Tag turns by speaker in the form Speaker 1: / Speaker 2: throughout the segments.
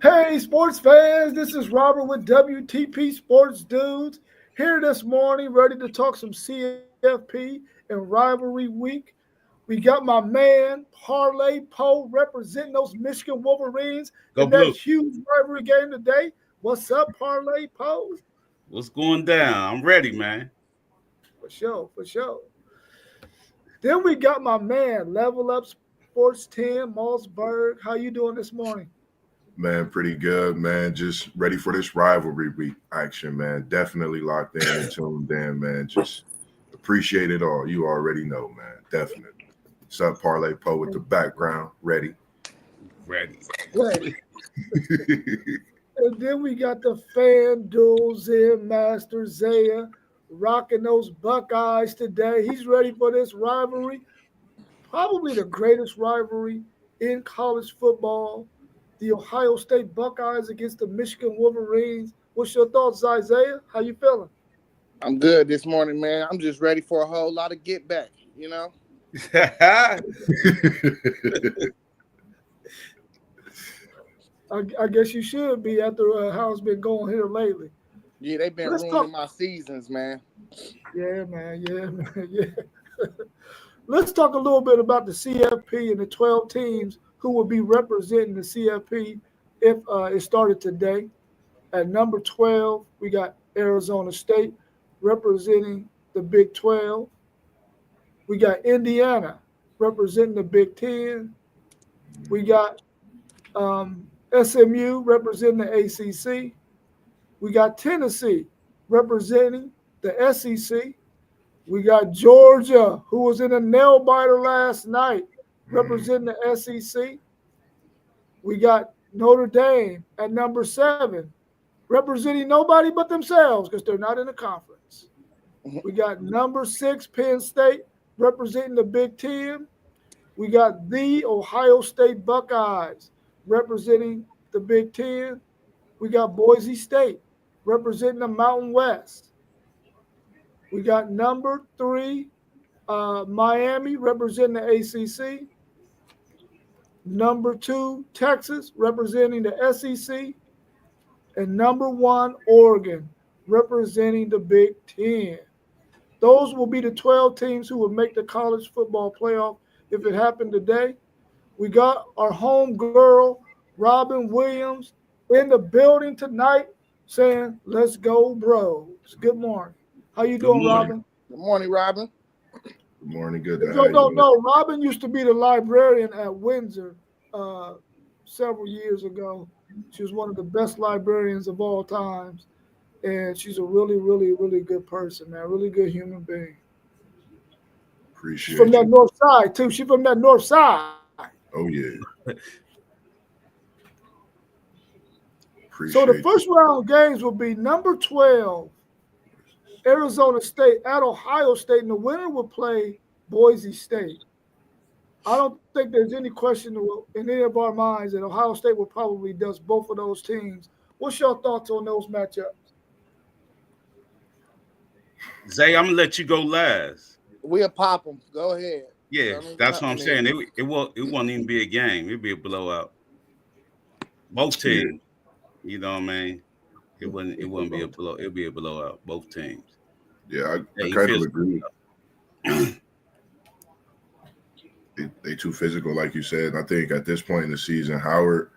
Speaker 1: Hey, sports fans, this is Robert with WTP Sports Dudes. Here this morning, ready to talk some CFP and Rivalry Week. We got my man, Parlay Poe, representing those Michigan Wolverines
Speaker 2: Go
Speaker 1: in that
Speaker 2: blue.
Speaker 1: huge rivalry game today. What's up, Parlay Poe?
Speaker 2: What's going down? I'm ready, man.
Speaker 1: For sure, for sure. Then we got my man, Level Up Sports 10, Mossberg. How you doing this morning?
Speaker 3: Man, pretty good, man. Just ready for this rivalry week action, man. Definitely locked in and tuned in, man. Just appreciate it all. You already know, man. Definitely. Sup, Parlay Poe with the background. Ready.
Speaker 2: Ready.
Speaker 1: Ready. And then we got the fan duels in Master Zaya rocking those Buckeyes today. He's ready for this rivalry. Probably the greatest rivalry in college football. The Ohio State Buckeyes against the Michigan Wolverines. What's your thoughts, Isaiah? How you feeling?
Speaker 4: I'm good this morning, man. I'm just ready for a whole lot of get back,
Speaker 1: I guess you should be after how it's been going here lately.
Speaker 4: Yeah, they've been
Speaker 1: Let's
Speaker 4: ruining
Speaker 1: talk.
Speaker 4: my seasons, man.
Speaker 1: Yeah, man. Yeah, man. Yeah. Let's talk a little bit about the CFP and the 12 teams who will be representing the CFP if it started today. At number 12, we got Arizona State representing the Big 12. We got Indiana representing the Big 10. We got SMU representing the ACC. We got Tennessee representing the SEC. We got Georgia, who was in a nail biter last night, representing the SEC. We got Notre Dame at number 7, representing nobody but themselves because they're not in the conference. We got number 6, Penn State, representing the Big 10. We got the Ohio State Buckeyes, representing the Big 10. We got Boise State, representing the Mountain West. We got number 3, Miami, representing the ACC. Number 2, Texas, representing the SEC. And number 1, Oregon, representing the Big 10. Those will be the 12 teams who will make the college football playoff if it happened today. We got our home girl, Robin Williams, in the building tonight saying, let's go, bros. Good morning. How you
Speaker 2: Good
Speaker 1: doing,
Speaker 2: morning.
Speaker 1: Robin?
Speaker 4: Good morning, Robin.
Speaker 3: Good morning. Good to
Speaker 1: If
Speaker 3: have
Speaker 1: you don't
Speaker 3: you.
Speaker 1: know, Robin used to be the librarian at Windsor several years ago. She was one of the best librarians of all times. And she's a really, really, really good person, man. Really good human being. She's from
Speaker 3: Appreciate
Speaker 1: that
Speaker 3: you.
Speaker 1: north side, too. She's from that north side.
Speaker 3: Oh, yeah.
Speaker 1: So the
Speaker 3: Appreciate you.
Speaker 1: first round games will be number 12, Arizona State at Ohio State, and the winner will play Boise State. I don't think there's any question in any of our minds that Ohio State will probably dust both of those teams. What's your thoughts on those matchups?
Speaker 2: Zay, I'm gonna let you go last.
Speaker 4: We'll pop them. Go ahead.
Speaker 2: Yeah,
Speaker 4: Tell me what
Speaker 2: that's what I'm
Speaker 4: happening
Speaker 2: saying. It won't even be a game. It'd be a blowout. Both
Speaker 3: Yeah.
Speaker 2: teams. You know what I mean? It wouldn't be a blow. It'll be a blowout. Both teams.
Speaker 3: Yeah, I
Speaker 2: Hey,
Speaker 3: kind of
Speaker 2: physical.
Speaker 3: agree. They too physical, like you said. I think at this point in the season, Howard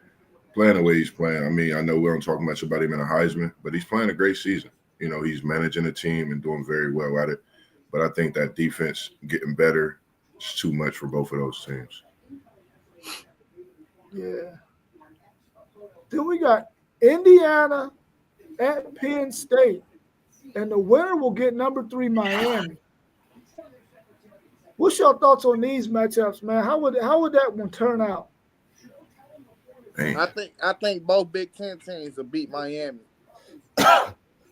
Speaker 3: playing the way he's playing. I mean, I know we don't talk much about him in a Heisman, but he's playing a great season. He's managing the team and doing very well at it. But I think that defense getting better is too much for both of those teams.
Speaker 1: Yeah. Then we got Indiana at Penn State, and the winner will get number 3, Miami. What's your thoughts on these matchups, man? How would that one turn out?
Speaker 3: Man.
Speaker 4: I think both Big Ten teams will beat Miami.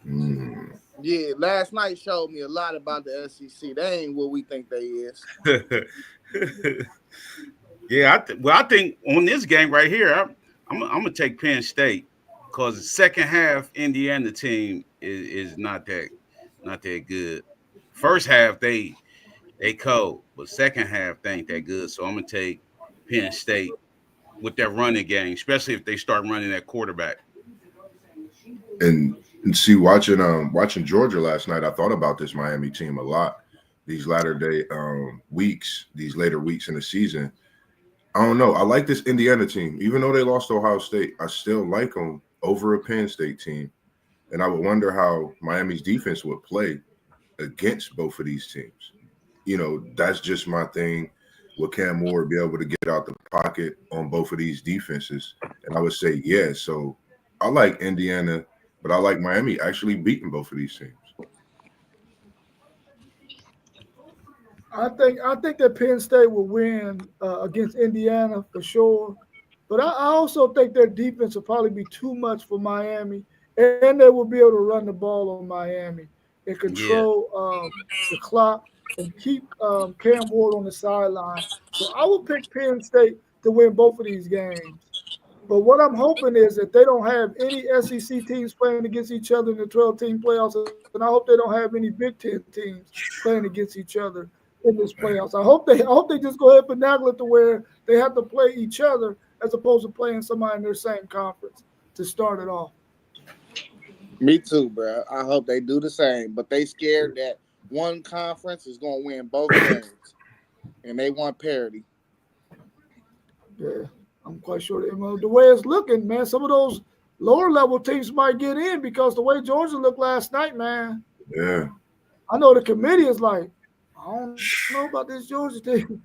Speaker 3: Mm.
Speaker 4: Yeah, last night showed me a lot about the SEC. They ain't what we think they is.
Speaker 2: Yeah, I think on this game right here, I'm gonna take Penn State because the second half Indiana team is not that good. First half they cold, but second half they ain't that good. So I'm gonna take Penn State with that running game, especially if they start running that quarterback.
Speaker 3: And see, watching Georgia last night, I thought about this Miami team a lot. These latter day weeks, these later weeks in the season. I don't know. I like this Indiana team. Even though they lost to Ohio State, I still like them over a Penn State team. And I would wonder how Miami's defense would play against both of these teams. You know, that's just my thing. Will Cam Moore be able to get out the pocket on both of these defenses? And I would say, yeah. So I like Indiana, but I like Miami actually beating both of these teams.
Speaker 1: I think that Penn State will win against Indiana for sure. But I also think their defense will probably be too much for Miami, and they will be able to run the ball on Miami and
Speaker 2: Yeah.
Speaker 1: control the clock and keep Cam Ward on the sideline. So I will pick Penn State to win both of these games. But what I'm hoping is that they don't have any SEC teams playing against each other in the 12-team playoffs, and I hope they don't have any Big Ten teams playing against each other in this playoffs. I hope they just go ahead and finagle it to where they have to play each other as opposed to playing somebody in their same conference to start it off.
Speaker 4: Me too, bro. I hope they do the same. But they scared that one conference is going to win both games, and they want parity.
Speaker 1: Yeah, I'm quite sure the way it's looking, man, some of those lower level teams might get in because the way Georgia looked last night, man.
Speaker 3: Yeah.
Speaker 1: I know the committee is like, I don't know about this Georgia team.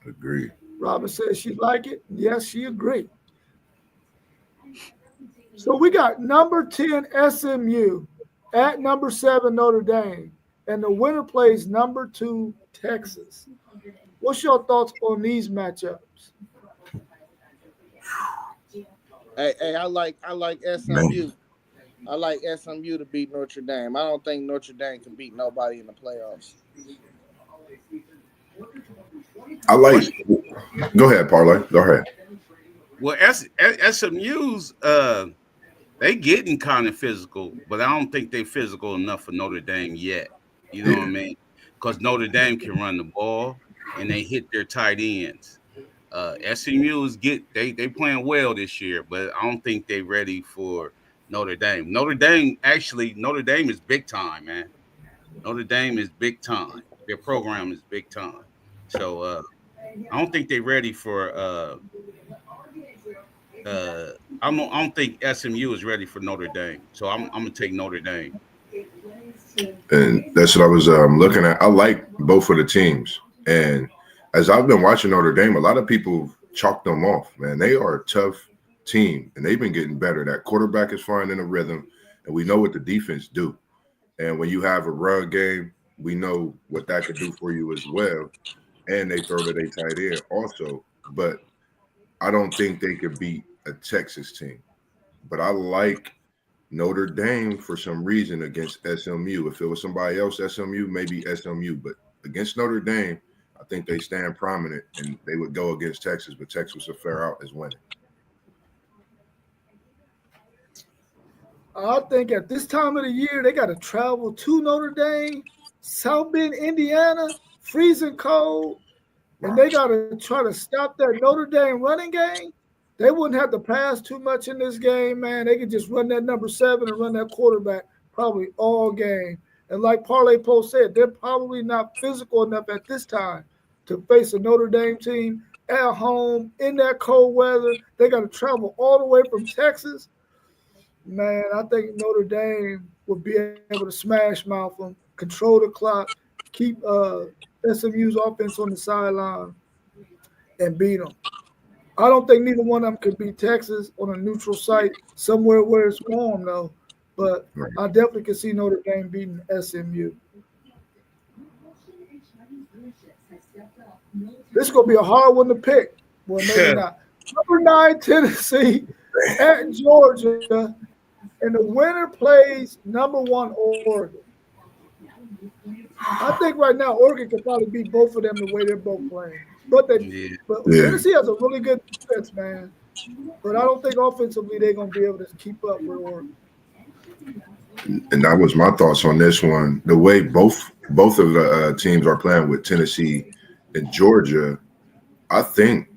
Speaker 3: Agreed.
Speaker 1: Robin said she like it. Yes, she agreed. So we got number 10 SMU at number 7 Notre Dame, and the winner plays number 2 Texas. What's your thoughts on these matchups?
Speaker 4: Hey, I like SMU.
Speaker 3: Man.
Speaker 4: I like SMU to beat Notre Dame. I don't think Notre Dame can beat nobody in the playoffs.
Speaker 3: I like. Go ahead, Parlay. Go ahead.
Speaker 2: Well, SMU's they getting kind of physical, but I don't think they physical enough for Notre Dame yet. You know what I mean? Because Notre Dame can run the ball and they hit their tight ends. SMU's they playing well this year, but I don't think they ready for Notre Dame. Notre Dame is big time, man. Notre Dame is big time. Their program is big time. So I don't think they're ready for I don't think SMU is ready for Notre Dame. So I'm gonna take Notre Dame.
Speaker 3: And that's what I was looking at. I like both of the teams. And as I've been watching Notre Dame, a lot of people chalked them off, man. They are a tough team, and they've been getting better. That quarterback is finding a rhythm, and we know what the defense do. And when you have a run game, we know what that could do for you as well. And they throw to their tight end also. But I don't think they could beat a Texas team. But I like Notre Dame for some reason against SMU. If it was somebody else, SMU, maybe SMU. But against Notre Dame, I think they stand prominent, and they would go against Texas, but Texas will fare out as winning.
Speaker 1: I think at this time of the year, they got to travel to Notre Dame, South Bend, Indiana, freezing cold, and they got to try to stop that Notre Dame running game. They wouldn't have to pass too much in this game, man. They could just run that number 7 and run that quarterback probably all game. And like Parlay Post said, they're probably not physical enough at this time to face a Notre Dame team at home in that cold weather. They got to travel all the way from Texas. Man, I think Notre Dame will be able to smash mouth them, control the clock, keep SMU's offense on the sideline, and beat them. I don't think neither one of them could beat Texas on a neutral site somewhere where it's warm, though. But I definitely can see Notre Dame beating SMU. This is going to be a hard one to pick. Well, maybe not. Number 9, Tennessee at Georgia. And the winner plays number 1, Oregon. I think right now Oregon can probably beat both of them the way they're both playing. But Tennessee has a really good defense, man. But I don't think offensively they're going to be able to keep up with Oregon.
Speaker 3: And that was my thoughts on this one. The way both of the teams are playing with Tennessee and Georgia, I think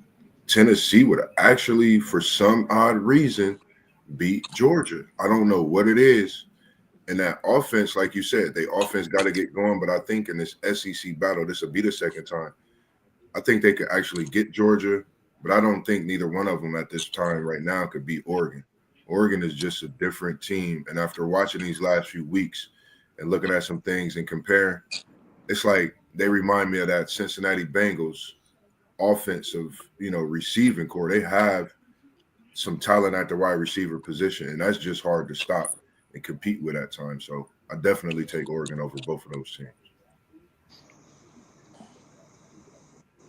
Speaker 3: Tennessee would actually, for some odd reason, beat Georgia. I don't know what it is. And that offense, like you said, the offense got to get going. But I think in this SEC battle, this will be the second time. I think they could actually get Georgia, but I don't think neither one of them at this time right now could beat Oregon. Oregon is just a different team. And after watching these last few weeks and looking at some things and compare, it's like they remind me of that Cincinnati Bengals offensive, receiving core. They have some talent at the wide receiver position, and that's just hard to stop and compete with at times. So I definitely take Oregon over both of those teams.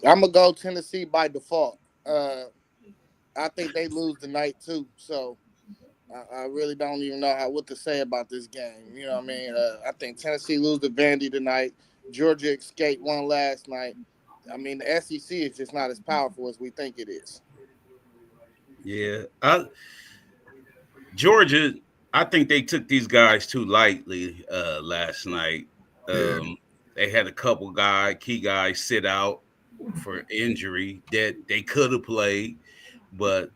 Speaker 4: I'm gonna go Tennessee by default. I think they lose tonight too. So I really don't even know what to say about this game. You know what I mean? I think Tennessee lose to Vandy tonight. Georgia escaped one last night. I mean, the SEC is just not as powerful as we think it is.
Speaker 2: Yeah, Georgia. I think they took these guys too lightly last night.
Speaker 3: Yeah.
Speaker 2: They had a couple key guys sit out for injury that they could have played, but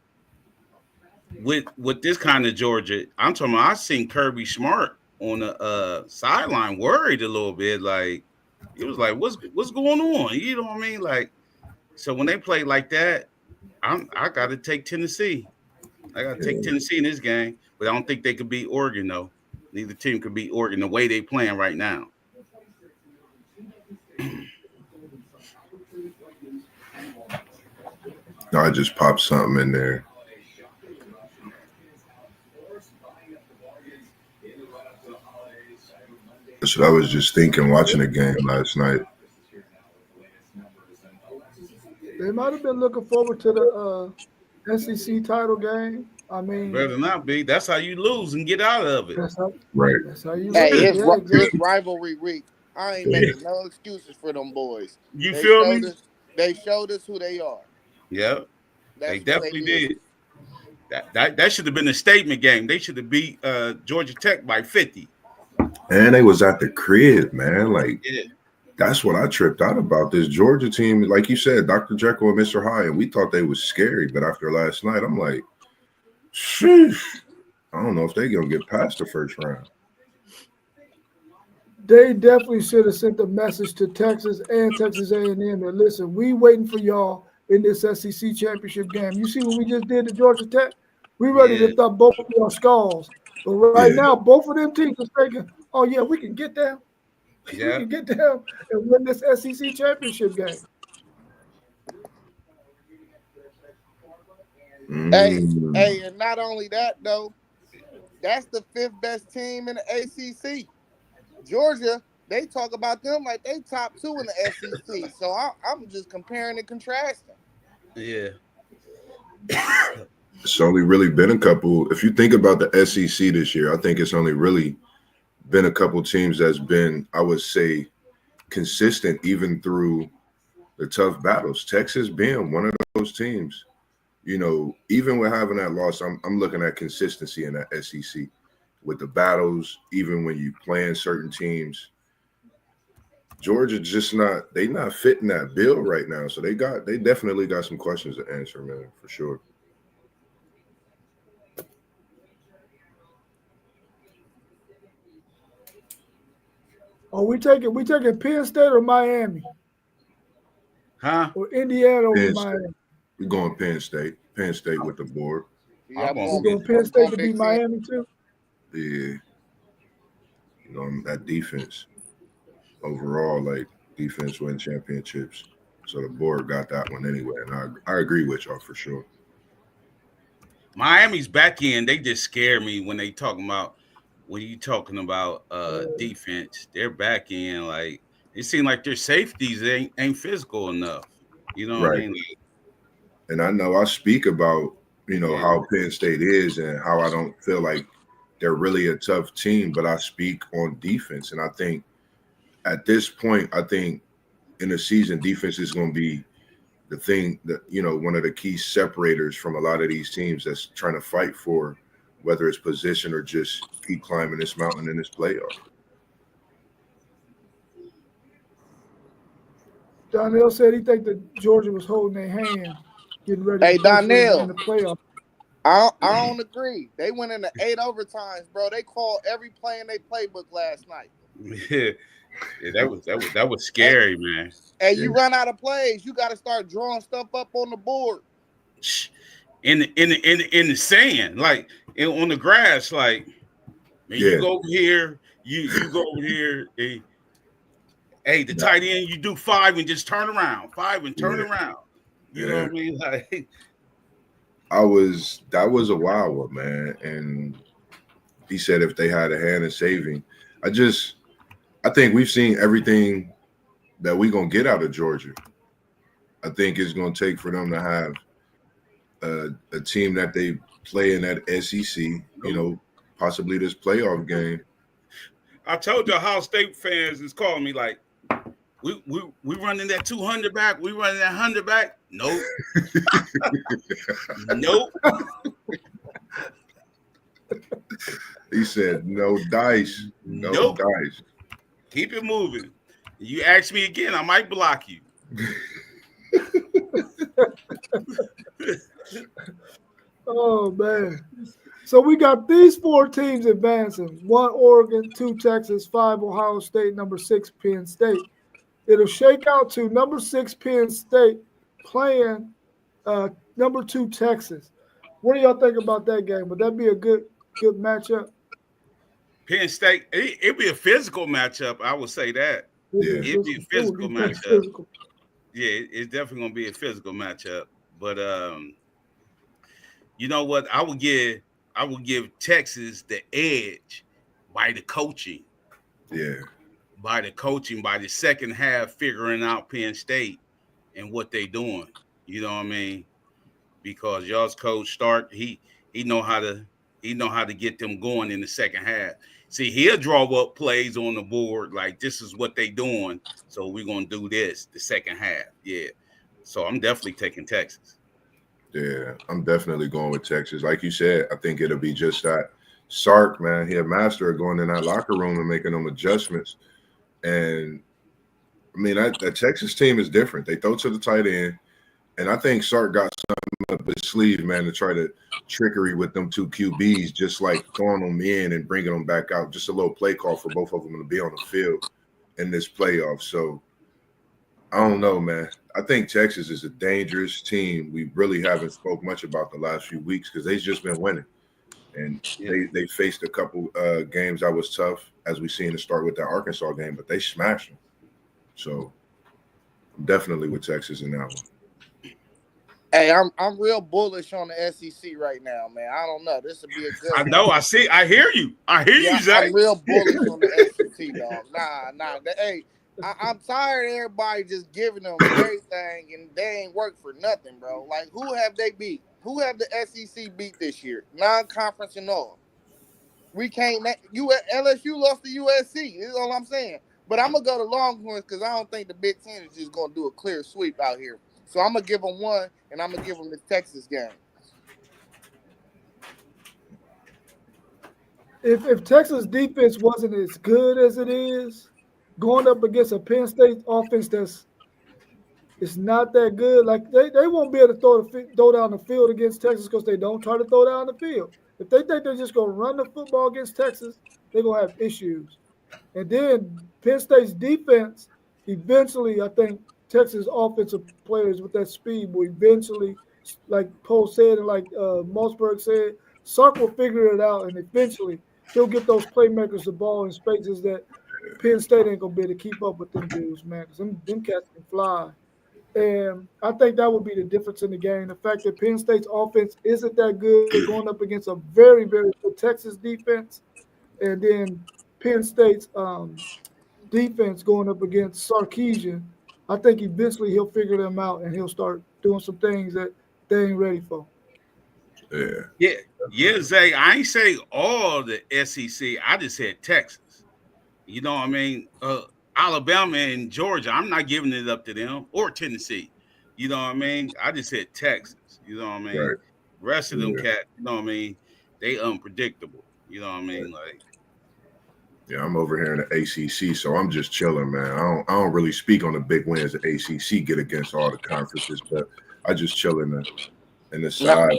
Speaker 2: with this kind of Georgia, I'm talking about, I seen Kirby Smart on the sideline worried a little bit, like it was like, what's going on? You know what I mean? Like, so when they play like that, I got to take Tennessee. I got to take Tennessee in this game, but I don't think they could beat Oregon though. Neither team could beat Oregon the way they playing right now.
Speaker 3: No, I just popped something in there. That's what I was just thinking watching the game last night.
Speaker 1: They might have been looking forward to the SEC title game. I mean,
Speaker 2: Better not be. That's how you lose and get out of it.
Speaker 3: Right.
Speaker 1: That's how you
Speaker 4: Hey,
Speaker 1: lose. Yeah, exactly.
Speaker 4: it's rivalry week. I ain't making no excuses for them boys.
Speaker 2: You feel me?
Speaker 4: They showed us who they are.
Speaker 2: Yeah, they
Speaker 4: That's
Speaker 2: definitely did. That should have been a statement game. They should have beat Georgia Tech by 50.
Speaker 3: And they was at the crib, man. Like,
Speaker 2: Yeah.
Speaker 3: that's what I tripped out about. This Georgia team, like you said, Dr. Jekyll and Mr. Hyde, and we thought they was scary. But after last night, I'm like, sheesh, I don't know if they going to get past the first round.
Speaker 1: They definitely should have sent a message to Texas and Texas A&M that, listen, we waiting for y'all in this SEC championship game. You see what we just did to Georgia Tech? We ready to thump both of your skulls. But right now, both of them teams are thinking, oh, yeah, we can get them.
Speaker 2: Yeah.
Speaker 1: We can get them and win this SEC championship game.
Speaker 4: Hey, and not only that, though, that's the 5th best team in the ACC. Georgia, they talk about them like they top 2 in the SEC. So I'm just comparing and contrasting.
Speaker 2: Yeah.
Speaker 3: It's only really been a couple. If you think about the SEC this year, I think it's only really been a couple teams that's been, I would say, consistent even through the tough battles. Texas being one of those teams. Even with having that loss, I'm looking at consistency in that SEC with the battles, even when you playing certain teams. Georgia just not fitting that bill right now. So they definitely got some questions to answer, man, for sure.
Speaker 1: Oh, we taking Penn State or Miami?
Speaker 2: Huh?
Speaker 1: Or Indiana over
Speaker 3: Penn
Speaker 1: Miami?
Speaker 3: State. We're going Penn State. Penn State with the board.
Speaker 4: Yeah,
Speaker 2: I'm
Speaker 1: going Penn State to beat Miami too?
Speaker 3: Yeah. That defense. Overall, like, defense win championships. So the board got that one anyway. And I agree with y'all for sure.
Speaker 2: Miami's back end, they just scare me when they talking about defense. Their back end, like, it seems like their safeties ain't physical enough. You know what I mean? Like,
Speaker 3: and I know I speak about, how Penn State is and how I don't feel like they're really a tough team, but I speak on defense. And I think at this point, in the season, defense is going to be the thing that, one of the key separators from a lot of these teams that's trying to fight for whether it's position or just keep climbing this mountain in this playoff.
Speaker 1: Donnell said he think that Georgia was holding their hand, getting ready to
Speaker 4: Hey,
Speaker 1: potentially win
Speaker 4: Donnell,
Speaker 1: the playoff.
Speaker 4: I don't agree. They went into 8 overtimes, bro. They called every play in their playbook last night.
Speaker 2: Yeah, yeah, that was
Speaker 4: Hey,
Speaker 2: scary, man.
Speaker 4: hey,
Speaker 3: Yeah,
Speaker 4: you run out of plays, you got to start drawing stuff up on the board.
Speaker 2: In the sand, like on the grass, like man, you
Speaker 3: yeah,
Speaker 2: go over here, you go over here. Hey, the
Speaker 3: that,
Speaker 2: tight end, you do 5 and just turn around, 5 and turn
Speaker 3: yeah,
Speaker 2: around. You know
Speaker 3: yeah.
Speaker 2: what I mean? Like,
Speaker 3: That was a wild one, man. And he said if they had a hand in saving, I just I think we've seen everything that we're gonna get out of Georgia. I think it's gonna take for them to have a team that they play in that SEC,
Speaker 2: nope.
Speaker 3: possibly this playoff game.
Speaker 2: I told you, Ohio State fans is calling me like, we running that 200 back, we running that 100 back. Nope, nope.
Speaker 3: He said, no dice, no
Speaker 2: Nope.
Speaker 3: dice.
Speaker 2: Keep it moving. You ask me again, I might block you.
Speaker 1: Oh man. So we got these 4 teams advancing: 1 Oregon, 2 Texas, 5 Ohio State, number 6 Penn State. It'll shake out to number 6 Penn State playing number 2 Texas. What do y'all think about that game? Would that be a good matchup?
Speaker 2: Penn State, it'd be a physical matchup. I would say that.
Speaker 3: Yeah,
Speaker 2: It'd be a
Speaker 1: It would be
Speaker 2: physical
Speaker 1: pretty
Speaker 2: matchup.
Speaker 1: physical.
Speaker 2: Yeah, it's definitely gonna be a physical matchup. But you know what? I would give Texas the edge by the coaching,
Speaker 3: yeah,
Speaker 2: by the second half, figuring out Penn State and what they doing. You know what I mean? Because y'all's coach Stark, he know how to get them going in the second half. See, he'll draw up plays on the board like this is what they doing, so we're gonna do this the second half. Yeah. So I'm definitely taking Texas.
Speaker 3: yeah. I'm definitely going with Texas. Like you said, I think it'll be just that. Sark, man, he a master of going in that locker room and making them adjustments. And I mean, that Texas team is different. They throw to the tight end, and I think Sark got something up his sleeve, man, to try to trickery with them 2 QBs, just like throwing them in and bringing them back out. Just a little play call for both of them to be on the field in this playoff. So I don't know, man. I think Texas is a dangerous team. We really haven't spoke much about the last few weeks because they've just been winning. And
Speaker 2: Yeah.
Speaker 3: they faced a couple games that was tough, as we seen to start with that Arkansas game, but they smashed them. So I'm definitely with Texas in that one.
Speaker 4: Hey, I'm real bullish on the SEC right now, man. I don't know. This would be a good
Speaker 2: I
Speaker 4: one.
Speaker 2: know. I see. I hear you. I hear
Speaker 4: Yeah,
Speaker 2: you, Zach.
Speaker 4: I'm real bullish on the SEC, dog. Nah. Hey, I'm tired of everybody just giving them everything and they ain't work for nothing, bro. Like, who have they beat? Who have the SEC beat this year? Non-conference and all. We can't. LSU lost to USC. This is all I'm saying. But I'm gonna go to Longhorns because I don't think the Big Ten is just gonna do a clear sweep out here. So I'm gonna give them one, and I'm gonna give them the Texas game.
Speaker 1: If Texas defense wasn't as good as it is, going up against a Penn State offense that's it's not that good, like they won't be able to throw down the field against Texas because they don't try to throw down the field. If they think they're just gonna run the football against Texas, they're gonna have issues. And then Penn State's defense, eventually, I think Texas offensive players with that speed will eventually, like Poe said and like Mossberg said, Sark will figure it out, and eventually he'll get those playmakers the ball in spaces that Penn State ain't gonna be able to keep up with them dudes, man. Because them cats can fly. And I think that would be the difference in the game. The fact that Penn State's offense isn't that good going up against a very, very good Texas defense, and then Penn State's defense going up against Sarkeesian, I think eventually he'll figure them out and he'll start doing some things that they ain't ready for.
Speaker 3: Yeah,
Speaker 2: Yeah, Zay. I ain't say all the SEC. I just said Texas. You know what I mean? Alabama and Georgia. I'm not giving it up to them or Tennessee. You know what I mean? I just said Texas. You know what I mean?
Speaker 3: right.
Speaker 2: Rest of them
Speaker 3: Yeah,
Speaker 2: cats. You know what I mean? They unpredictable. You know what I mean? Like
Speaker 3: Yeah, I'm over here in the ACC, so I'm just chilling, man. I don't really speak on the big wins the ACC get against all the conferences, but I just chill in the
Speaker 4: No,
Speaker 3: side.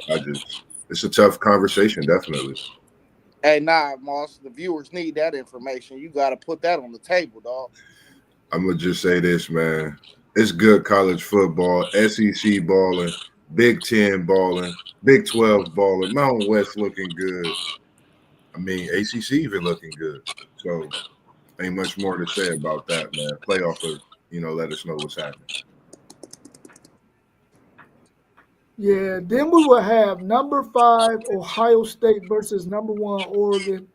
Speaker 3: It's a tough conversation, definitely.
Speaker 4: hey, nah, Moss. The viewers need that information. You got to put that on the table, dog.
Speaker 3: I'm gonna just say this, man. It's good college football, SEC balling, Big Ten balling, Big 12 balling, Mountain West looking good. I mean, ACC even looking good. So ain't much more to say about that, man. Playoff, let us know what's happening.
Speaker 1: Yeah, then we will have number 5 Ohio State versus number 1 Oregon.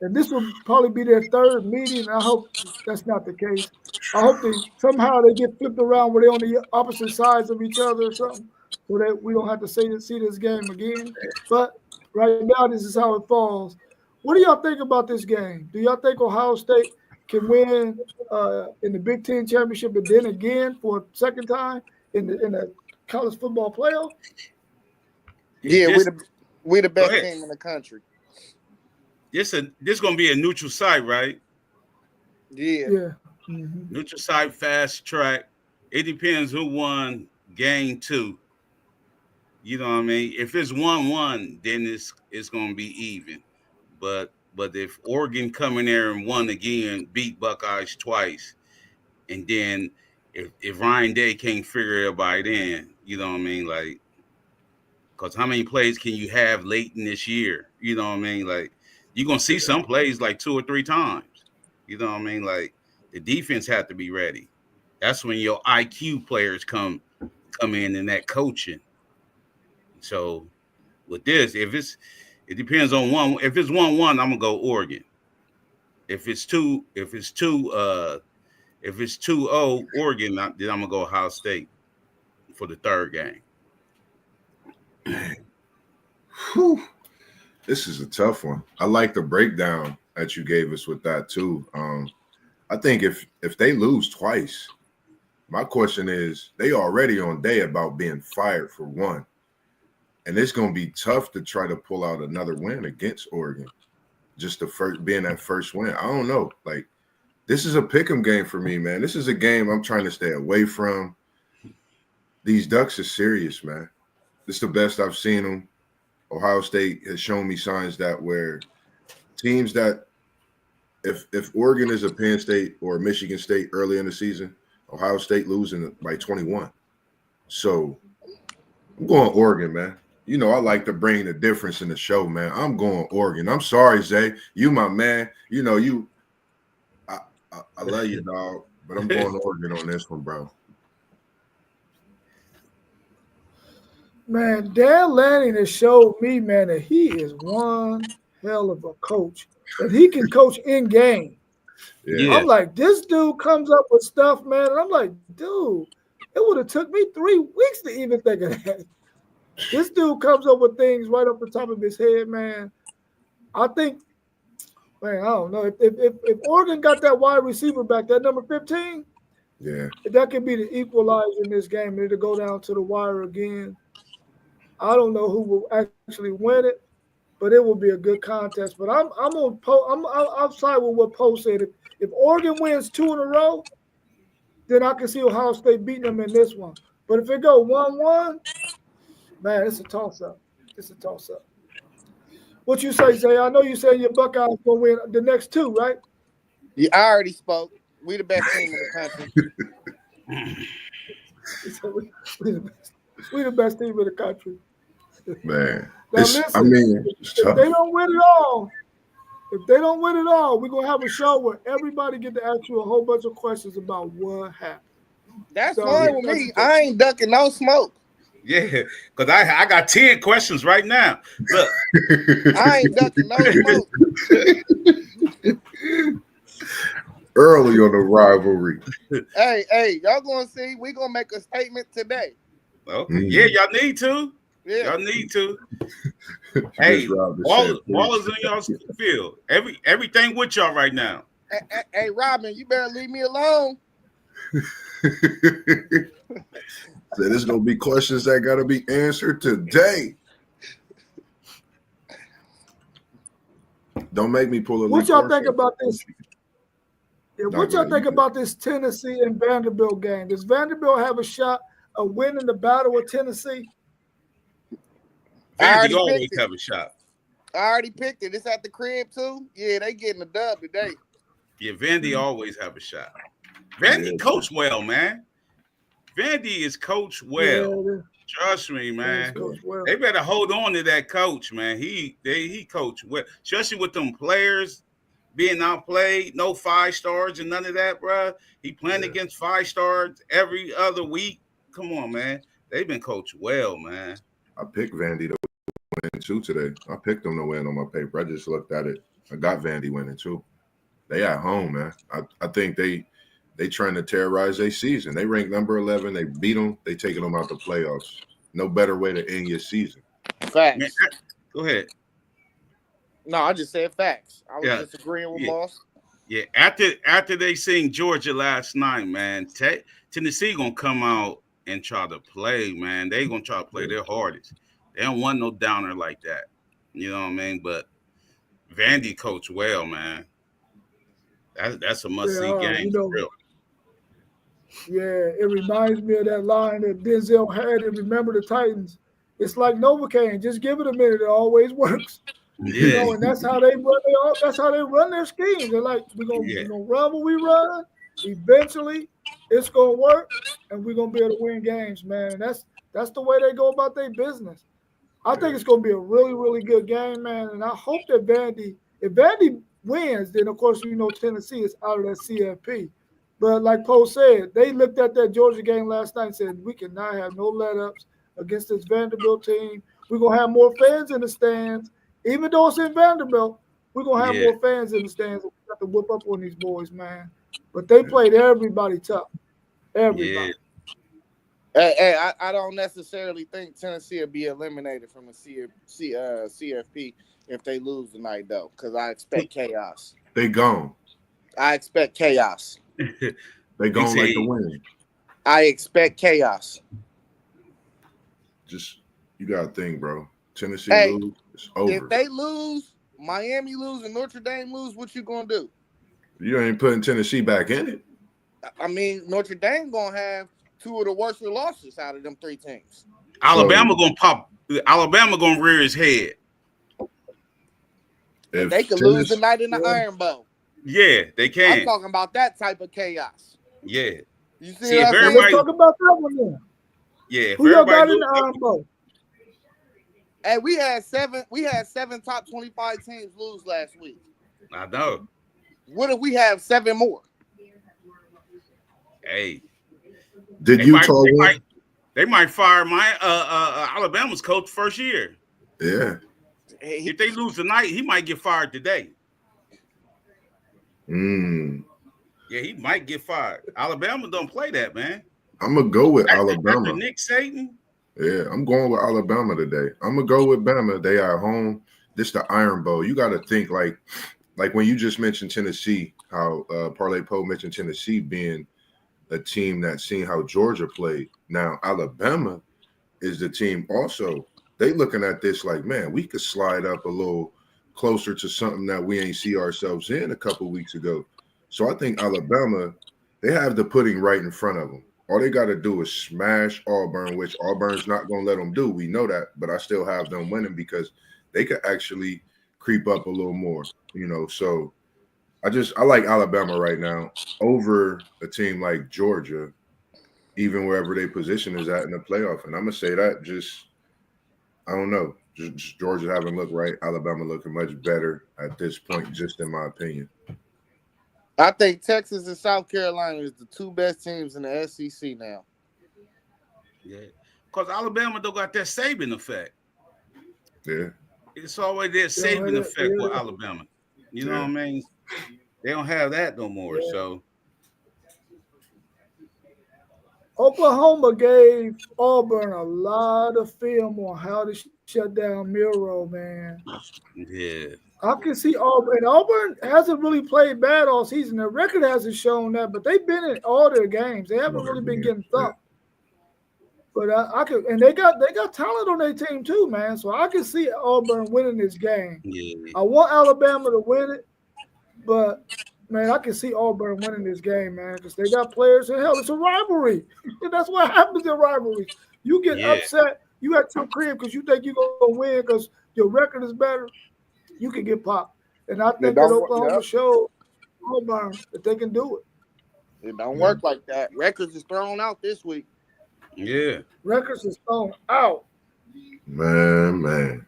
Speaker 1: And this will probably be their third meeting. I hope that's not the case. I hope somehow they get flipped around where they're on the opposite sides of each other or something, so that we don't have to see this game again. But right now, this is how it falls. What do y'all think about this game? Do y'all think Ohio State can win in the Big Ten championship and then again for a second time in the college football playoff?
Speaker 4: Yeah,
Speaker 2: This
Speaker 4: we the
Speaker 2: go
Speaker 4: best
Speaker 2: ahead.
Speaker 4: team in the country.
Speaker 2: This gonna be a neutral site, right?
Speaker 4: Yeah.
Speaker 1: Yeah. Mm-hmm.
Speaker 2: Neutral site, fast track. It depends who won game 2. You know what I mean? If it's 1-1, then it's gonna be even. But if Oregon come in there and won again, beat Buckeyes twice, and then if Ryan Day can't figure it by then, you know what I mean? Like, because how many plays can you have late in this year? You know what I mean? Like, you're gonna see some plays like 2 or 3 times. You know what I mean? Like, the defense have to be ready. That's when your IQ players come in and that coaching. So with this, it depends on one. If it's 1-1, I'm gonna go Oregon. If it's 2-0 Oregon, then I'm gonna go Ohio State for the third game.
Speaker 3: Whew. This is a tough one. I like the breakdown that you gave us with that too. I think if they lose twice, my question is they already on day about being fired for one. And it's going to be tough to try to pull out another win against Oregon. Just the first being that first win. I don't know. Like, this is a pick'em game for me, man. This is a game I'm trying to stay away from. These Ducks are serious, man. This is the best I've seen them. Ohio State has shown me signs that where teams that if Oregon is a Penn State or Michigan State early in the season, Ohio State losing by 21. So I'm going Oregon, man. You know, I like to bring the difference in the show, man. I'm going Oregon. I'm sorry, Zay. You my man. You know, I love you, dog. But I'm going Oregon on this one, bro.
Speaker 1: Man, Dan Lanning has showed me, man, that he is one hell of a coach. That he can coach in game.
Speaker 3: Yeah.
Speaker 1: I'm like, this dude comes up with stuff, man. And I'm like, dude, it would have took me 3 weeks to even think of that. This dude comes up with things right off the top of his head, man. I think, man, I don't know. If Oregon got that wide receiver back, that number 15,
Speaker 3: yeah,
Speaker 1: that could be the equalizer in this game. It'll go down to the wire again. I don't know who will actually win it, but it will be a good contest. But I'm on I'll side with what Poe said. If Oregon wins 2 in a row, then I can see Ohio State beating them in this one. But if it go 1-1, man, it's a toss-up. It's a toss-up. What you say, Zay? I know you said your Buckeyes gonna win the next 2, right?
Speaker 4: Yeah, I already spoke. We the best team in the country.
Speaker 1: We the best team in the country.
Speaker 3: man.
Speaker 1: Now listen,
Speaker 3: it's
Speaker 1: if
Speaker 3: tough.
Speaker 1: they don't win it all, we're gonna have a show where everybody get to ask you a whole bunch of questions about what happened.
Speaker 4: That's fine with me. I ain't ducking no smoke.
Speaker 2: Yeah, because I got 10 questions right now. Look,
Speaker 4: I ain't ducking no smoke.
Speaker 3: Early on the rivalry.
Speaker 4: Hey, y'all gonna see? We gonna make a statement today.
Speaker 2: Okay. Yeah, y'all need to.
Speaker 4: Yeah.
Speaker 2: Y'all need to. Hey, ballers in y'all's field. Everything with y'all right now.
Speaker 4: Hey, Robin, you better leave me alone.
Speaker 3: So there's gonna be questions that gotta be answered today. Don't make me pull a
Speaker 1: What
Speaker 3: Lee
Speaker 1: y'all
Speaker 3: Corso.
Speaker 1: think about this? Yeah,
Speaker 3: Nah,
Speaker 1: what
Speaker 3: go
Speaker 1: y'all
Speaker 3: ahead.
Speaker 1: think about this Tennessee and Vanderbilt game? Does Vanderbilt have a shot of winning the battle with Tennessee?
Speaker 2: Vandy
Speaker 4: already
Speaker 2: always
Speaker 4: picked it.
Speaker 2: have a shot.
Speaker 4: I already picked it. It's at the crib too. Yeah, they getting a dub today.
Speaker 2: Yeah, Vandy always have a shot. Vandy
Speaker 3: Yeah.
Speaker 2: coach well, man. Vandy is coached well.
Speaker 1: Yeah,
Speaker 2: Trust me,
Speaker 1: that's
Speaker 2: man.
Speaker 1: Coach Well.
Speaker 2: They better hold on to that coach, man. He coached well, especially with them players being outplayed. No 5 stars and none of that, bro. He playing
Speaker 3: Yeah.
Speaker 2: against 5 stars every other week. Come on, man. They've been coached well, man.
Speaker 3: I picked Vandy to win too today. I picked them to win on my paper. I just looked at it. I got Vandy winning too. They at home, man. I think they trying to terrorize their season. They ranked number 11. They beat them. They taking them out the playoffs. No better way to end your season.
Speaker 2: Man,
Speaker 4: Facts.
Speaker 2: go ahead.
Speaker 4: No, I just said facts. I was
Speaker 2: Yeah.
Speaker 4: just agreeing with
Speaker 2: Yeah.
Speaker 4: Moss.
Speaker 2: Yeah, after they seen Georgia last night, man, Tennessee gonna come out and try to play, man. They gonna try to play their hardest. They don't want no downer like that. You know what I mean? But Vandy coach well, man. That's a must see game for real.
Speaker 1: Yeah, it reminds me of that line that Denzel had in Remember the Titans. It's like Novocaine, just give it a minute, it always works. You
Speaker 2: Yeah,
Speaker 1: know, and that's how they run. That's how they run their schemes. They're like, we're
Speaker 2: yeah,
Speaker 1: gonna run what we run. Eventually, it's gonna work, and we're gonna be able to win games, man. And that's the way they go about their business. I think it's gonna be a really, really good game, man. And I hope that if Vandy wins, then of course Tennessee is out of that CFP. But like Poe said, they looked at that Georgia game last night and said we cannot have no let-ups against this Vanderbilt team. We're gonna have more fans in the stands. Even though it's in Vanderbilt, we're gonna have
Speaker 2: yeah,
Speaker 1: more fans in the stands. We have to whip up on these boys, man. But they played everybody tough. Everybody.
Speaker 2: yeah.
Speaker 4: Hey, I don't necessarily think Tennessee will be eliminated from the CFP if they lose tonight, though, because I expect chaos.
Speaker 3: They gone.
Speaker 4: I expect chaos.
Speaker 3: They gone
Speaker 2: said-
Speaker 3: like the wind.
Speaker 4: I expect chaos.
Speaker 3: Just you gotta think, bro. Tennessee
Speaker 4: Hey,
Speaker 3: lose, it's over.
Speaker 4: If they lose, Miami lose, and Notre Dame lose, what you gonna do?
Speaker 3: You ain't putting Tennessee back in it.
Speaker 4: I mean, Notre Dame gonna have 2 of the worst losses out of them 3 teams.
Speaker 2: Alabama gonna pop. Alabama gonna rear his head.
Speaker 3: If
Speaker 4: They could lose tonight in the Iron Bowl.
Speaker 2: Yeah, they can.
Speaker 4: I'm talking about that type of chaos.
Speaker 2: Yeah,
Speaker 4: You see,
Speaker 2: See, if
Speaker 4: what I'm
Speaker 2: everybody-
Speaker 1: Let's talk about that one then.
Speaker 2: yeah. If
Speaker 1: Who y'all got
Speaker 2: everybody
Speaker 1: in the
Speaker 2: lose-
Speaker 1: Iron Bowl?
Speaker 4: Hey, we had 7 top 25 teams lose last week.
Speaker 2: I know.
Speaker 4: What if we have 7 more?
Speaker 2: Hey,
Speaker 3: did
Speaker 2: they
Speaker 3: Utah
Speaker 2: might,
Speaker 3: win?
Speaker 2: they might fire my Alabama's coach first year.
Speaker 3: Yeah.
Speaker 2: If they lose tonight, he might get fired today. Yeah, he might get fired. Alabama don't play that, man.
Speaker 3: I'm gonna go with
Speaker 2: After
Speaker 3: Alabama.
Speaker 2: Nick Saban.
Speaker 3: Yeah, I'm going with Alabama today. I'm gonna go with Bama. They are at home. This the Iron Bowl. You got to think like when you just mentioned Tennessee, how Parlay Poe mentioned Tennessee being a team that's seen how Georgia played. Now Alabama is the team also. They looking at this like, man, we could slide up a little closer to something that we ain't see ourselves in a couple weeks ago. So I think Alabama, they have the pudding right in front of them. All they got to do is smash Auburn, which Auburn's not going to let them do. We know that, but I still have them winning because they could actually creep up a little more, So I like Alabama right now over a team like Georgia, even wherever their position is at in the playoff. And I'm going to say that I don't know. Just Georgia haven't looked right. Alabama looking much better at this point, just in my opinion.
Speaker 4: I think Texas and South Carolina is the 2 best teams in the SEC now.
Speaker 2: Yeah, because Alabama don't got that Saban effect.
Speaker 3: Yeah.
Speaker 2: It's always that Saban effect with Alabama. You know what I mean? They don't have that no more.
Speaker 1: Yeah.
Speaker 2: So
Speaker 1: Oklahoma gave Auburn a lot of film on how to shut down Miro, man.
Speaker 2: yeah,
Speaker 1: I can see Auburn. And Auburn hasn't really played bad all season. Their record hasn't shown that, but they've been in all their games. They haven't really been getting thumped. But I could, and they got talent on their team too, man. So I can see Auburn winning this game.
Speaker 2: Yeah,
Speaker 1: I want Alabama to win it, but man, I can see Auburn winning this game, man, because they got players. And hell, it's a rivalry. That's what happens in rivalries. You get
Speaker 2: yeah,
Speaker 1: upset. You at your crib because you think you're gonna win because your record is better. You can get popped. And I
Speaker 4: It
Speaker 1: think that
Speaker 4: don't.
Speaker 1: Oklahoma
Speaker 4: Yep.
Speaker 1: showed Auburn that they can do it.
Speaker 4: It don't
Speaker 3: Yeah.
Speaker 4: work like that. Records is thrown out this week.
Speaker 2: yeah.
Speaker 1: Records is thrown out.
Speaker 3: Man.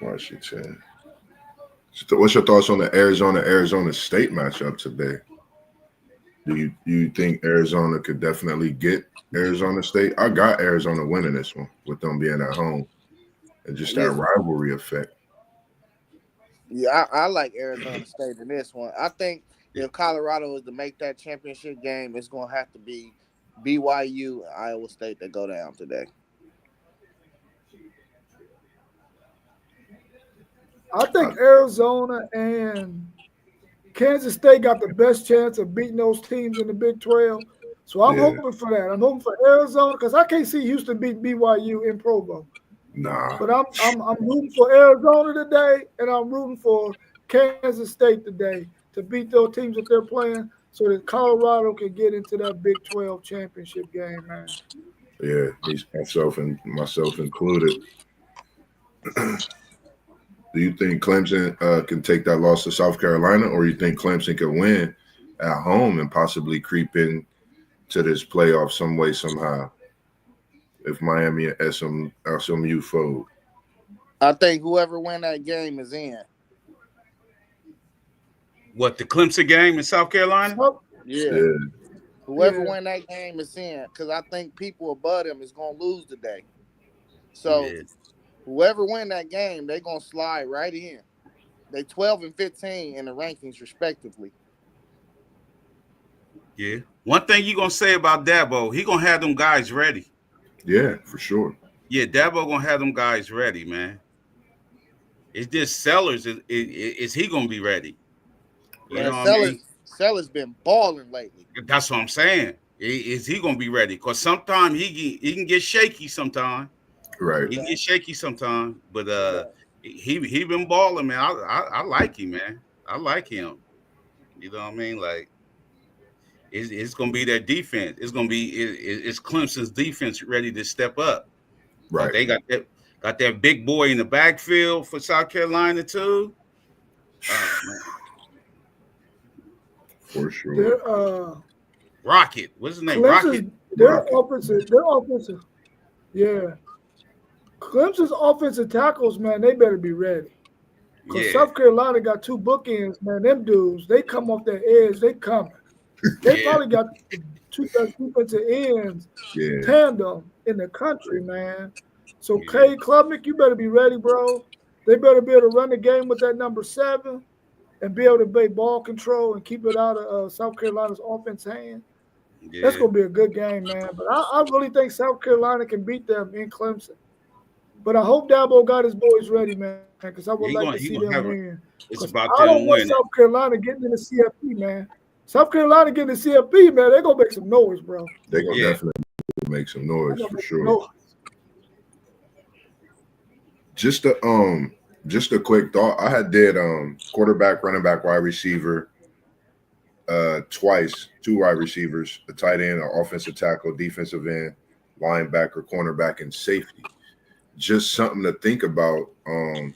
Speaker 3: Washington. So what's your thoughts on the Arizona State matchup today? Do you think Arizona could definitely get Arizona State? I got Arizona winning this one with them being at home and just that
Speaker 4: Listen,
Speaker 3: rivalry effect.
Speaker 4: yeah, I like Arizona State in this one. I think if Colorado is to make that championship game, it's going to have to be BYU and Iowa State that go down today.
Speaker 1: I think Arizona and Kansas State got the best chance of beating those teams in the Big 12. So I'm
Speaker 3: Yeah,
Speaker 1: hoping for that. I'm hoping for Arizona because I can't see Houston beat BYU in Provo.
Speaker 3: nah,
Speaker 1: But I'm rooting for Arizona today, and I'm rooting for Kansas State today to beat those teams that they're playing, so that Colorado can get into that Big 12 championship game, man.
Speaker 3: yeah, myself included. Do you think Clemson can take that loss to South Carolina, or you think Clemson can win at home and possibly creep in to this playoff some way, somehow, if Miami and SMU fold?
Speaker 4: I think whoever win that game is in.
Speaker 2: What, the Clemson game in South Carolina?
Speaker 1: So,
Speaker 4: Yeah.
Speaker 3: Yeah,
Speaker 4: Whoever
Speaker 1: yeah.
Speaker 4: win that game is in because I think people above them is going to lose today. So
Speaker 2: Yeah,
Speaker 4: whoever win that game, they're going to slide right in. They 12 and 15 in the rankings respectively.
Speaker 2: yeah. One thing you gonna say about Dabo, he gonna have them guys ready.
Speaker 3: yeah, for sure.
Speaker 2: Yeah, Dabo gonna have them guys ready, man. It's just Sellers. Is he gonna be ready? You
Speaker 4: Man,
Speaker 2: know what I mean?
Speaker 4: Sellers been balling lately.
Speaker 2: That's what I'm saying. Is he gonna be ready? Because sometimes he can get shaky. Sometimes
Speaker 3: Right.
Speaker 2: he can get shaky. Sometimes, but
Speaker 4: Yeah.
Speaker 2: he been balling, man. I like him, man. I like him. You know what I mean? Like it's gonna be their defense. It's gonna be it's Clemson's defense ready to step up. Cause
Speaker 3: Right.
Speaker 2: they got that big boy in the backfield for South Carolina too. Oh man,
Speaker 3: For sure.
Speaker 1: Their
Speaker 2: Rocket. What's his name?
Speaker 1: Clemson's
Speaker 2: Rocket.
Speaker 1: their
Speaker 3: Rocket.
Speaker 1: offensive, yeah. Clemson's offensive tackles, man, they better be ready. Because
Speaker 2: Yeah,
Speaker 1: South Carolina got two bookends, man. Them dudes, they come off their edge, they coming. They
Speaker 2: yeah,
Speaker 1: probably got two best defensive ends
Speaker 3: Yeah.
Speaker 1: tandem in the country, man. So
Speaker 2: yeah,
Speaker 1: Cade Klubnik, you better be ready, bro. They better be able to run the game with that number 7 and be able to play ball control and keep it out of South Carolina's offense hand. That's
Speaker 2: yeah.
Speaker 1: gonna be a good game, man. But I really think South Carolina can beat them in Clemson. But I hope Dabo got his boys ready, man, because I would like to see
Speaker 2: He
Speaker 1: them
Speaker 2: gonna have it.
Speaker 1: win.
Speaker 2: It's
Speaker 1: Because
Speaker 2: about
Speaker 1: I don't
Speaker 2: them
Speaker 1: want
Speaker 2: winning.
Speaker 1: South Carolina getting in the CFP, man. South Carolina getting the CFP, man, they're gonna make some noise, bro.
Speaker 3: They're gonna
Speaker 2: Yeah,
Speaker 3: definitely make some
Speaker 1: They're
Speaker 3: noise
Speaker 1: gonna
Speaker 3: for
Speaker 1: make some
Speaker 3: sure.
Speaker 1: noise.
Speaker 3: Just a quick thought. I had did quarterback, running back, wide receiver twice, 2 wide receivers, a tight end, an offensive tackle, defensive end, linebacker, cornerback, and safety. Just something to think about. I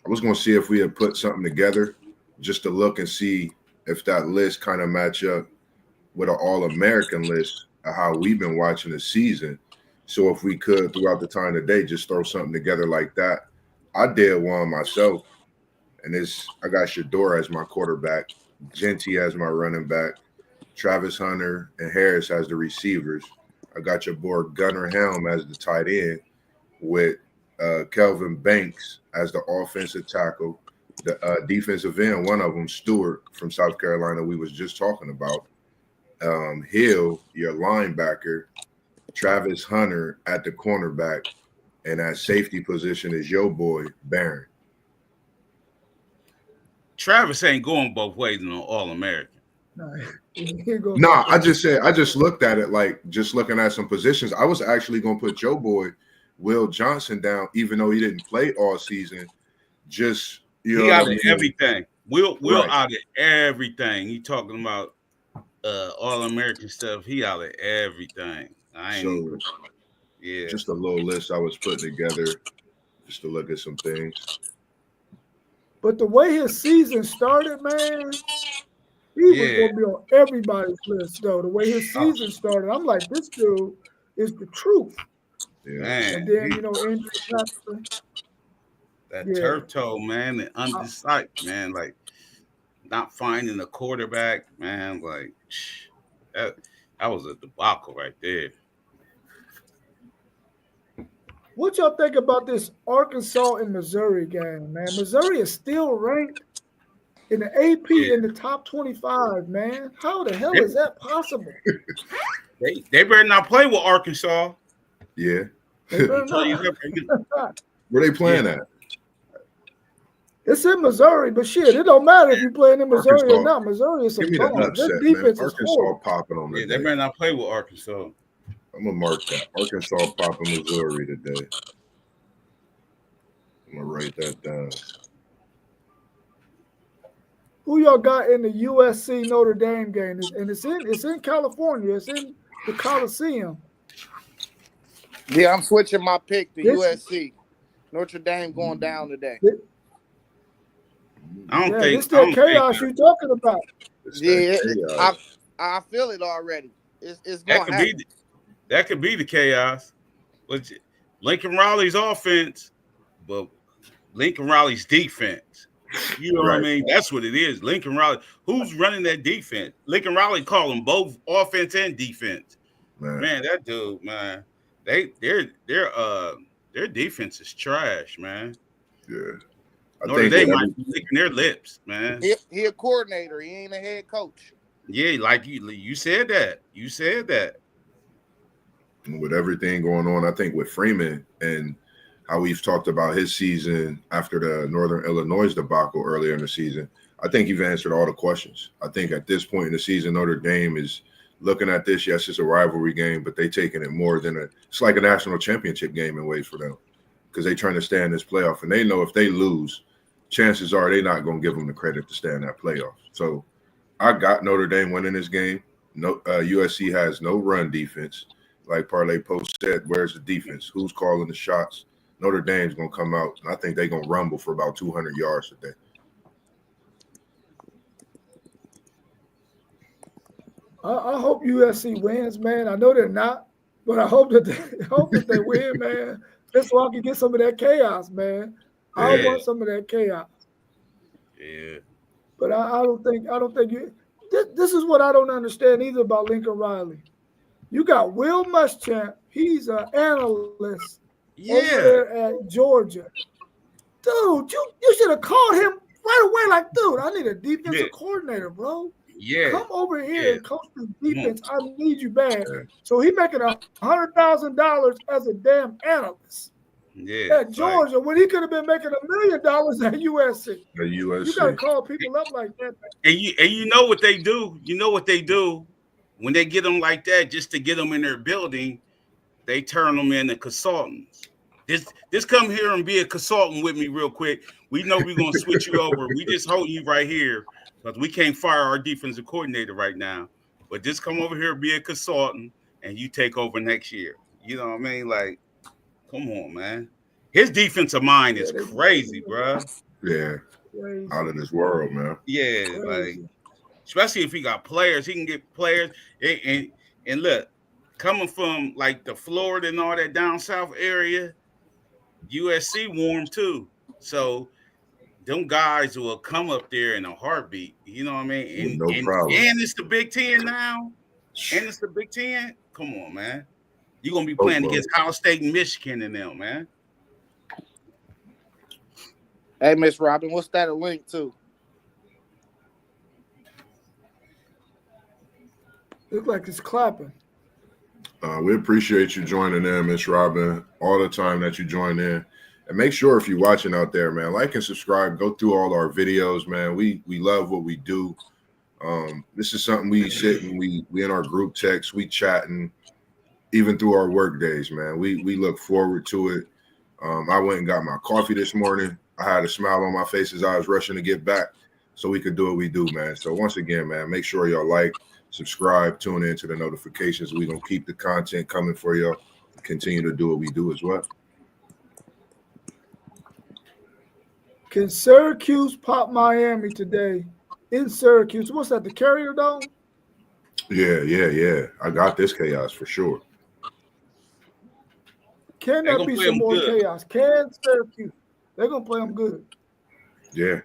Speaker 3: was gonna see if we had put something together just to look and see if that list kind of match up with an all-American list of how we've been watching the season. So if we could throughout the time today just throw something together like that. I did one myself, and I got Shador as my quarterback, Genty as my running back, Travis Hunter and Harris as the receivers. I got your boy Gunnar Helm as the tight end with Kelvin Banks as the offensive tackle, the defensive end, one of them, Stewart from South Carolina, we was just talking about. Hill, your linebacker, Travis Hunter at the cornerback, and at safety position is your boy Barron.
Speaker 2: Travis ain't going both ways in an All-American.
Speaker 3: No, I just looked at it like just looking at some positions. I was actually going to put your boy Will Johnson down, even though he didn't play all season. Just
Speaker 2: he out of everything. Will
Speaker 3: right.
Speaker 2: out of everything. He talking about All-American stuff. He out of everything.
Speaker 3: Just a little list I was putting together just to look at some things.
Speaker 1: But the way his season started, man, he was going to be on everybody's list, though. The way his season started, I'm like, this dude is the truth.
Speaker 3: Yeah.
Speaker 2: Man,
Speaker 1: and then, injury happened.
Speaker 2: That turf toe, man, the undecided, man, like not finding a quarterback, man, like that was a debacle right there.
Speaker 1: What y'all think about this Arkansas and Missouri game, man? Missouri is still ranked in the AP in the top 25, man. How the hell is that possible?
Speaker 2: They better not play with Arkansas.
Speaker 3: Yeah.
Speaker 1: They better
Speaker 3: not. Where they playing at?
Speaker 1: It's in Missouri, but shit, it don't matter if you're playing in Missouri or not. Missouri is some bums. Their defense is horrible.
Speaker 3: Popping on
Speaker 2: they better not play with Arkansas.
Speaker 3: I'm gonna mark that. Arkansas popping Missouri today. I'm gonna write that down.
Speaker 1: Who y'all got in the USC Notre Dame game? And it's in California. It's in the Coliseum.
Speaker 4: Yeah, I'm switching my pick to USC. Notre Dame going down today.
Speaker 2: I don't think
Speaker 1: it's that chaos you're talking about.
Speaker 4: Yeah, I feel it already. It's going to happen.
Speaker 2: That could be the chaos. But Lincoln Riley's offense, but Lincoln Riley's defense. You know what I mean? That's what it is. Lincoln Riley. Who's running that defense? Lincoln Riley call them both offense and defense. Man, that dude, man. Their defense is trash, man.
Speaker 3: Yeah.
Speaker 2: Notre Dame might be licking their lips, man.
Speaker 4: He a coordinator. He ain't a head coach.
Speaker 2: Yeah, like you said that. You said that.
Speaker 3: With everything going on, I think with Freeman and how we've talked about his season after the Northern Illinois debacle earlier in the season, I think you've answered all the questions. I think at this point in the season, Notre Dame is looking at this. Yes, it's a rivalry game, but they taking it more than it's like a national championship game in ways for them because they trying to stay in this playoff. And they know if they lose, chances are they're not going to give them the credit to stay in that playoff. So I got Notre Dame winning this game. USC has no run defense. Like Parlay Post said, where's the defense? Who's calling the shots? Notre Dame's going to come out, and I think they're going to rumble for about 200 yards today.
Speaker 1: I hope USC wins, man. I know they're not, but I hope that they win, man. Just so I can get some of that chaos, man. Yeah. I want some of that chaos.
Speaker 2: Yeah.
Speaker 1: But I don't think you. This is what I don't understand either about Lincoln Riley. You got Will Muschamp. He's an analyst over there at Georgia. Dude, you should have called him right away. Like, dude, I need a defensive coordinator, bro.
Speaker 2: Yeah.
Speaker 1: Come over here and coach the defense. I need you bad. So he making $100,000 as a damn analyst.
Speaker 2: Yeah.
Speaker 1: At Georgia, when he could have been making $1 million at USC. You gotta call people up like that.
Speaker 2: And you know what they do? You know what they do? When they get them like that, just to get them in their building, they turn them into consultants. Just come here and be a consultant with me real quick. We know we're going to switch you over. We just hold you right here because we can't fire our defensive coordinator right now. But just come over here, be a consultant, and you take over next year. You know what I mean? Like, come on, man. His defensive mind is crazy, bro.
Speaker 3: Yeah. Crazy. Out of this world, man.
Speaker 2: Yeah, like, especially if he got players, he can get players. And look, coming from like the Florida and all that down south area, USC warm too. So them guys will come up there in a heartbeat. You know what I mean?
Speaker 3: No problem.
Speaker 2: And it's the Big Ten now. And it's the Big Ten. Come on, man. You're going to be playing against Ohio State and Michigan and them, man.
Speaker 4: Hey, Miss Robin, what's that a link to?
Speaker 1: Look like it's clapping.
Speaker 3: We appreciate you joining in, Miss Robin, all the time that you join in. And make sure if you're watching out there, man, like and subscribe. Go through all our videos, man. We love what we do. This is something we sit and we in our group text, we chatting, even through our work days, man. We look forward to it. I went and got my coffee this morning. I had a smile on my face as I was rushing to get back so we could do what we do, man. So once again, man, make sure y'all like, subscribe, tune in to the notifications. We're going to keep the content coming for y'all. Continue to do what we do as well.
Speaker 1: Can Syracuse pop Miami today in Syracuse? What's that, the Carrier Dome?
Speaker 3: Yeah. I got this chaos for sure.
Speaker 1: Can there be some more chaos? Can Syracuse? They're going to play them good.
Speaker 3: Yeah.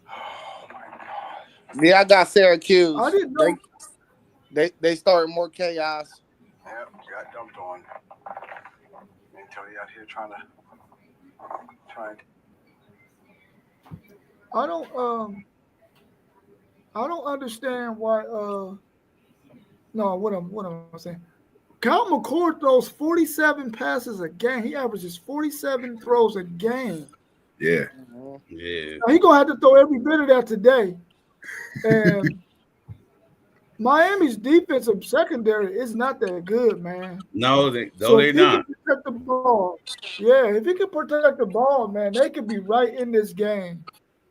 Speaker 4: Oh, my God. Yeah, I got Syracuse.
Speaker 1: I didn't know.
Speaker 4: They started more chaos.
Speaker 5: Yep, got dumped on. Until you out here trying.
Speaker 1: I don't understand why. No, what am I saying? Kyle McCord throws 47 passes a game. He averages 47 throws a game.
Speaker 3: Yeah.
Speaker 2: Yeah.
Speaker 1: Now, he's gonna have to throw every bit of that today. And Miami's defensive secondary is not that good, man.
Speaker 2: No, they're
Speaker 1: if
Speaker 2: not.
Speaker 1: He can protect the ball, yeah, if he can protect the ball, man, they could be right in this game.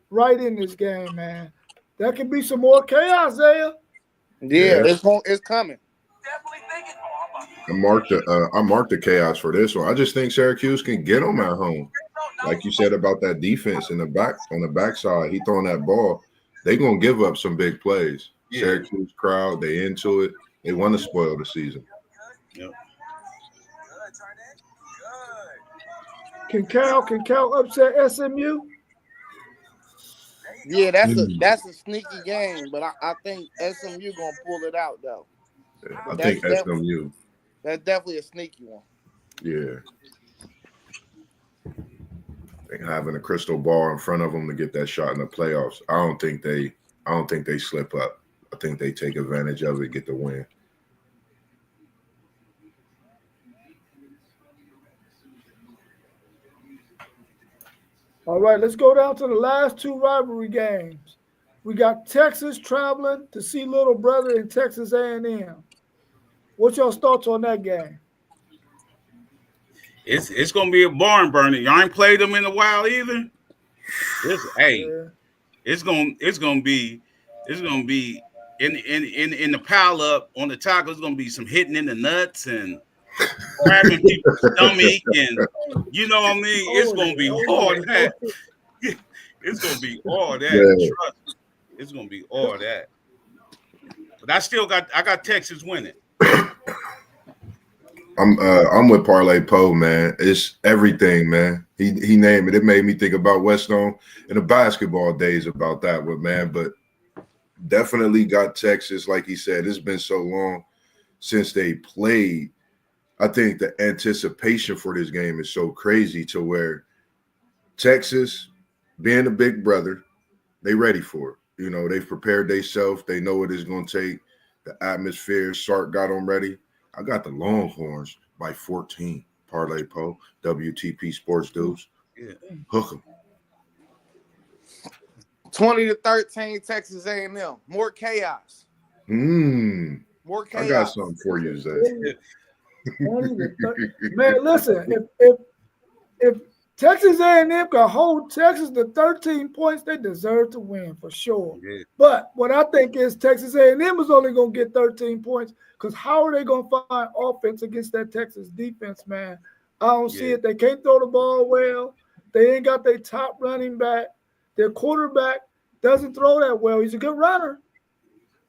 Speaker 1: Right in this game, man. That could be some more chaos, Zaya.
Speaker 4: Yeah. It's coming.
Speaker 3: I marked the chaos for this one. I just think Syracuse can get them at home. Like you said about that defense in the back on the backside, he throwing that ball. They're gonna give up some big plays. Yeah. Syracuse crowd, they into it. They want to spoil the season.
Speaker 2: Yep.
Speaker 1: Can Cal upset SMU?
Speaker 4: Yeah, that's a sneaky game, but I think SMU gonna pull it out though.
Speaker 3: Yeah, I think SMU.
Speaker 4: That's definitely a sneaky one.
Speaker 3: Yeah. They having a crystal ball in front of them to get that shot in the playoffs. I don't think they slip up. I think they take advantage of it, get the win.
Speaker 1: All right, let's go down to the last two rivalry games. We got Texas traveling to see little brother in Texas A&M. What's your thoughts on that game?
Speaker 2: It's gonna be a barn burner. Y'all ain't played them in a while either. It's gonna be in the pile up on the tackle. It's gonna be some hitting in the nuts and grabbing people's stomach, and you know what I mean. It's gonna be all that. It's gonna be all that.
Speaker 3: Yeah.
Speaker 2: Trust me. It's gonna be all that. But I got Texas winning.
Speaker 3: I'm with Parlay Poe, man. It's everything, man. He named it. It made me think about Westone in the basketball days about that one, man. But definitely got Texas, like he said. It's been so long since they played. I think the anticipation for this game is so crazy to where Texas, being a big brother, they ready for it. You know, they've prepared themselves. They know what it's going to take. The atmosphere, Sark got them ready. I got the Longhorns by 14. Parlay Poe, WTP Sports Dudes.
Speaker 2: Yeah.
Speaker 3: Hook them.
Speaker 4: 20-13, Texas A&M. More chaos. More chaos.
Speaker 3: I got something for you, Zay.
Speaker 1: Man, listen, if Texas A&M can hold Texas to 13 points, they deserve to win for sure.
Speaker 2: Yeah.
Speaker 1: But what I think is Texas A&M is only going to get 13 points because how are they going to find offense against that Texas defense, man? I don't see it. They can't throw the ball well. They ain't got their top running back. Their quarterback doesn't throw that well. He's a good runner,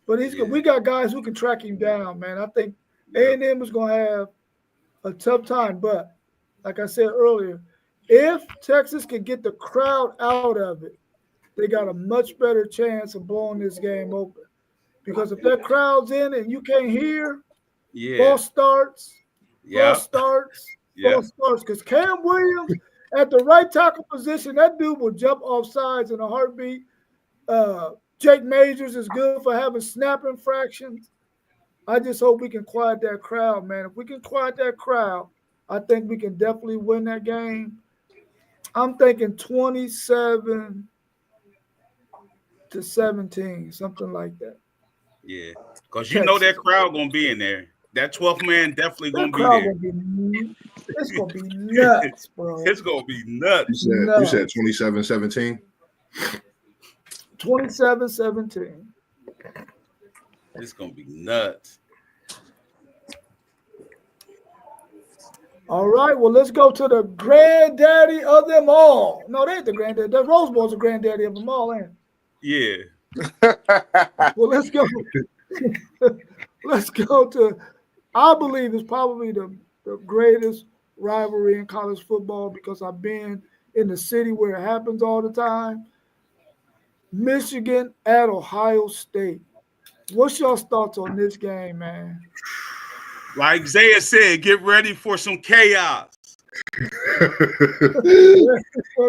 Speaker 1: but we got guys who can track him down, man. I think A&M is going to have a tough time. But like I said earlier, if Texas can get the crowd out of it, they got a much better chance of blowing this game open. Because if that crowd's in and you can't hear, false starts. Because Cam Williams at the right tackle position, that dude will jump off sides in a heartbeat. Jake Majors is good for having snap infractions. I just hope we can quiet that crowd, man. If we can quiet that crowd, I think we can definitely win that game. I'm thinking 27-17, something like that.
Speaker 2: Yeah, because you know that
Speaker 1: Texas.
Speaker 2: crowd gonna be in there. That 12th man definitely
Speaker 1: That
Speaker 2: gonna be
Speaker 1: crowd
Speaker 2: there.
Speaker 1: gonna be, it's gonna be nuts, bro.
Speaker 2: It's gonna be nuts.
Speaker 3: You said
Speaker 1: Nuts.
Speaker 3: 27-17?
Speaker 1: 27-17.
Speaker 2: It's gonna be nuts.
Speaker 1: All right, well, let's go to the granddaddy of them all. No, they ain't the granddaddy. The Rose Bowl's the granddaddy of them all, ain't it?
Speaker 2: Yeah.
Speaker 1: Well, let's go. Let's go to, I believe it's probably the greatest rivalry in college football because I've been in the city where it happens all the time. Michigan at Ohio State. What's your thoughts on this game, man?
Speaker 2: Like Zaya said, get ready for some chaos.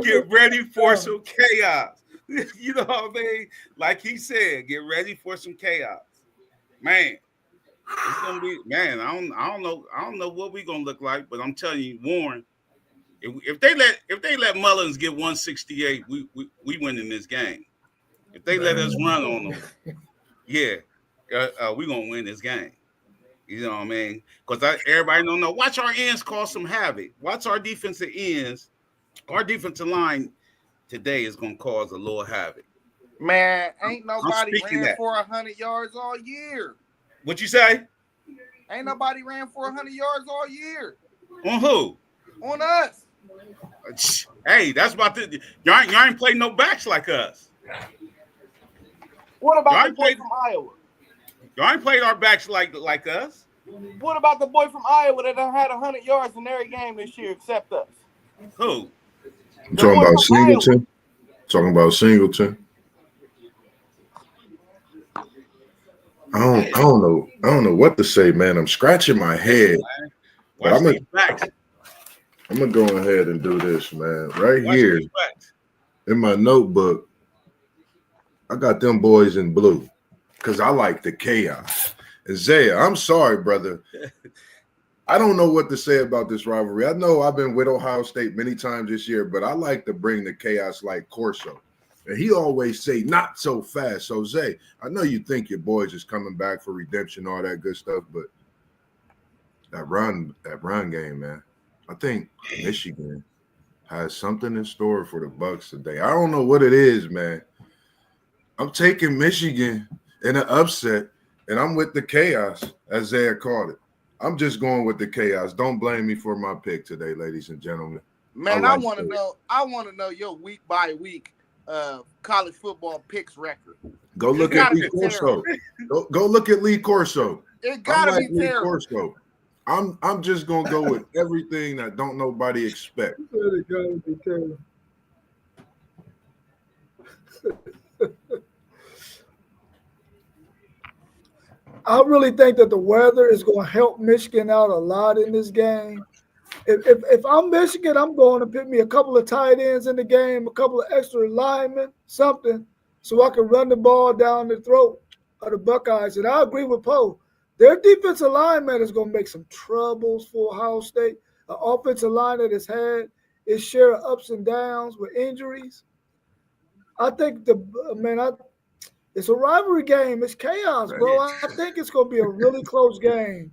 Speaker 2: Get ready for some chaos. You know what I mean? Like he said, get ready for some chaos. Man, it's gonna be man. I don't know what we're gonna look like, but I'm telling you, Warren, if they let Mullins get 168, we win in this game. If they let us run on them, yeah, we're gonna win this game. You know what I mean? Because everybody don't know. Watch our ends cause some havoc. Watch our defensive ends. Our defensive line today is gonna cause a little havoc.
Speaker 4: Man, ain't
Speaker 2: I'm
Speaker 4: nobody
Speaker 2: speaking
Speaker 4: ran
Speaker 2: that.
Speaker 4: for 100 yards all year.
Speaker 2: What you say?
Speaker 4: Ain't nobody ran for 100 yards all year.
Speaker 2: On who?
Speaker 4: On us.
Speaker 2: Hey, that's about the y'all ain't played no backs like us.
Speaker 4: What about
Speaker 2: Y'all
Speaker 4: the
Speaker 2: ain't
Speaker 4: boy
Speaker 2: played
Speaker 4: from Iowa?
Speaker 2: y'all ain't played our backs like us.
Speaker 4: What about the boy from Iowa that done had 100 yards in every game this year except us?
Speaker 2: Who?
Speaker 3: You
Speaker 4: The
Speaker 3: talking
Speaker 4: boy
Speaker 3: about
Speaker 4: from Iowa.
Speaker 3: Singleton? Talking about Singleton? I don't know what to say, man. I'm scratching my head. But
Speaker 2: Watch these backs.
Speaker 3: I'm gonna go ahead and do this, man. Right
Speaker 2: Watch
Speaker 3: here
Speaker 2: these backs.
Speaker 3: in my notebook, I got them boys in blue because I like the chaos. And Zaya, I'm sorry, brother. I don't know what to say about this rivalry. I know I've been with Ohio State many times this year, but I like to bring the chaos like Corso. And he always say, not so fast. So, Zay, I know you think your boys is coming back for redemption, all that good stuff, but that run game, man, I think Michigan has something in store for the Bucks today. I don't know what it is, man. I'm taking Michigan in an upset, and I'm with the chaos, as Zay called it. I'm just going with the chaos. Don't blame me for my pick today, ladies and gentlemen.
Speaker 4: Man, I want to know your week by week college football picks record.
Speaker 3: Go look at Lee Corso. Go look at Lee Corso.
Speaker 4: It gotta be
Speaker 3: Lee
Speaker 4: terrible.
Speaker 3: Corso. I'm just gonna go with everything that don't nobody expect.
Speaker 1: It gotta be terrible. I really think that the weather is going to help Michigan out a lot in this game. If I'm Michigan, I'm going to pick me a couple of tight ends in the game, a couple of extra linemen, something, so I can run the ball down the throat of the Buckeyes. And I agree with Poe. Their defensive lineman is going to make some troubles for Ohio State. An offensive line that has had its share of ups and downs with injuries. I think it's a rivalry game. It's chaos, bro. I think it's going to be a really close game.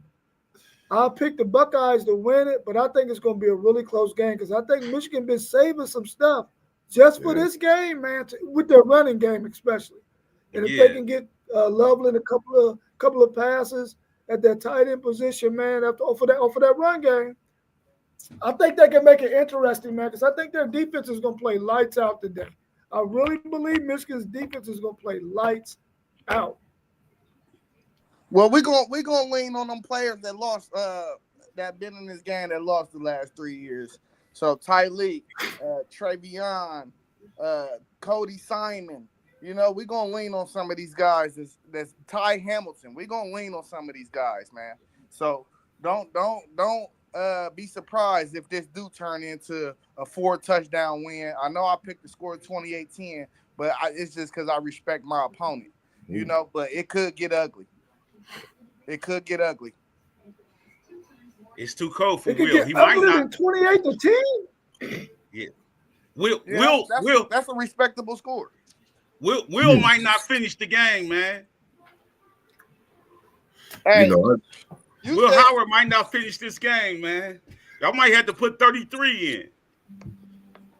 Speaker 1: I picked the Buckeyes to win it, but I think it's going to be a really close game because I think Michigan been saving some stuff just for this game, man, with their running game especially. And if they can get Loveland a couple of passes at that tight end position, man, off of that run game, I think they can make it interesting, man, because I think their defense is going to play lights out today. I really believe Michigan's defense is going to play lights out.
Speaker 4: Well, we're gonna lean on them players that lost that been in this game that lost the last 3 years. So Tyleek, Travion, Cody Simon. You know, we're gonna lean on some of these guys. That's Ty Hamilton. We're gonna lean on some of these guys, man. So don't be surprised if this do turn into a 4-touchdown win. I know I picked the score 28-10, but it's just because I respect my opponent. You know, but it could get ugly. It could get ugly.
Speaker 2: It's too cold for
Speaker 1: It could
Speaker 2: Will.
Speaker 1: get
Speaker 2: He might
Speaker 1: uglier
Speaker 2: not.
Speaker 1: than 28-10.
Speaker 2: Yeah. Will
Speaker 4: that's a respectable score.
Speaker 2: Will might not finish the game, man.
Speaker 4: Hey,
Speaker 2: Will Howard might not finish this game, man. Y'all might have to put 33 in.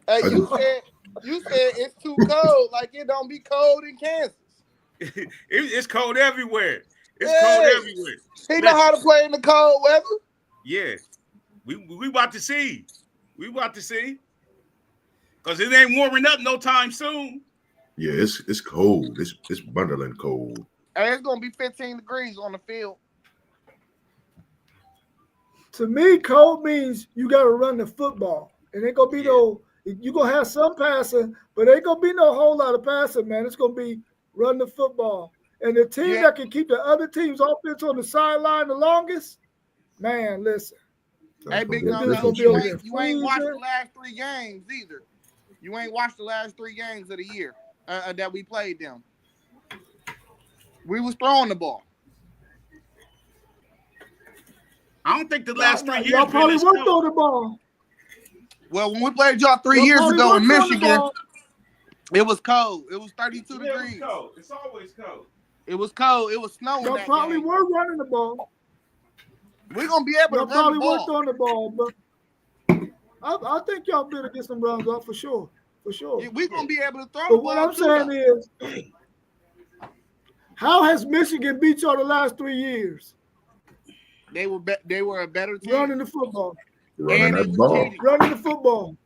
Speaker 4: Hey, you said it's too cold. Like it don't be cold in Kansas.
Speaker 2: It's cold everywhere. It's cold everywhere.
Speaker 4: He know how to play in the cold weather.
Speaker 2: Yeah. We about to see. We about to see. Because it ain't warming up no time soon.
Speaker 3: Yeah, it's cold. It's Wonderland cold.
Speaker 4: Hey, it's gonna be 15 degrees on the field.
Speaker 1: To me, cold means you got to run the football. And ain't going to be no, you're going to have some passing, but ain't going to be no whole lot of passing, man. It's going to be run the football. And the team that can keep the other team's offense on the sideline the longest, man, listen.
Speaker 4: Hey, Big Dog, you ain't watched the last 3 games either. You ain't watched the last 3 games of the year that we played them. We was throwing the ball.
Speaker 2: I don't think the last 3 years
Speaker 1: y'all probably were throwing the ball.
Speaker 4: Well, when we played y'all 3 years ago in Michigan, it was cold. It was 32 degrees.
Speaker 2: It was cold. It's always cold.
Speaker 4: It was cold. It was snowing.
Speaker 1: Y'all probably were running the ball.
Speaker 4: We're gonna be able to run the ball.
Speaker 1: Y'all probably were throwing the ball, but I think y'all better get some runs off for sure. For sure.
Speaker 4: Yeah, we're gonna be able to throw the
Speaker 1: but
Speaker 4: ball.
Speaker 1: What I'm saying is, how has Michigan beat y'all the last 3 years?
Speaker 4: They were a better team.
Speaker 1: Running the football.
Speaker 3: Running that ball.
Speaker 4: Cheating.
Speaker 1: Running the football.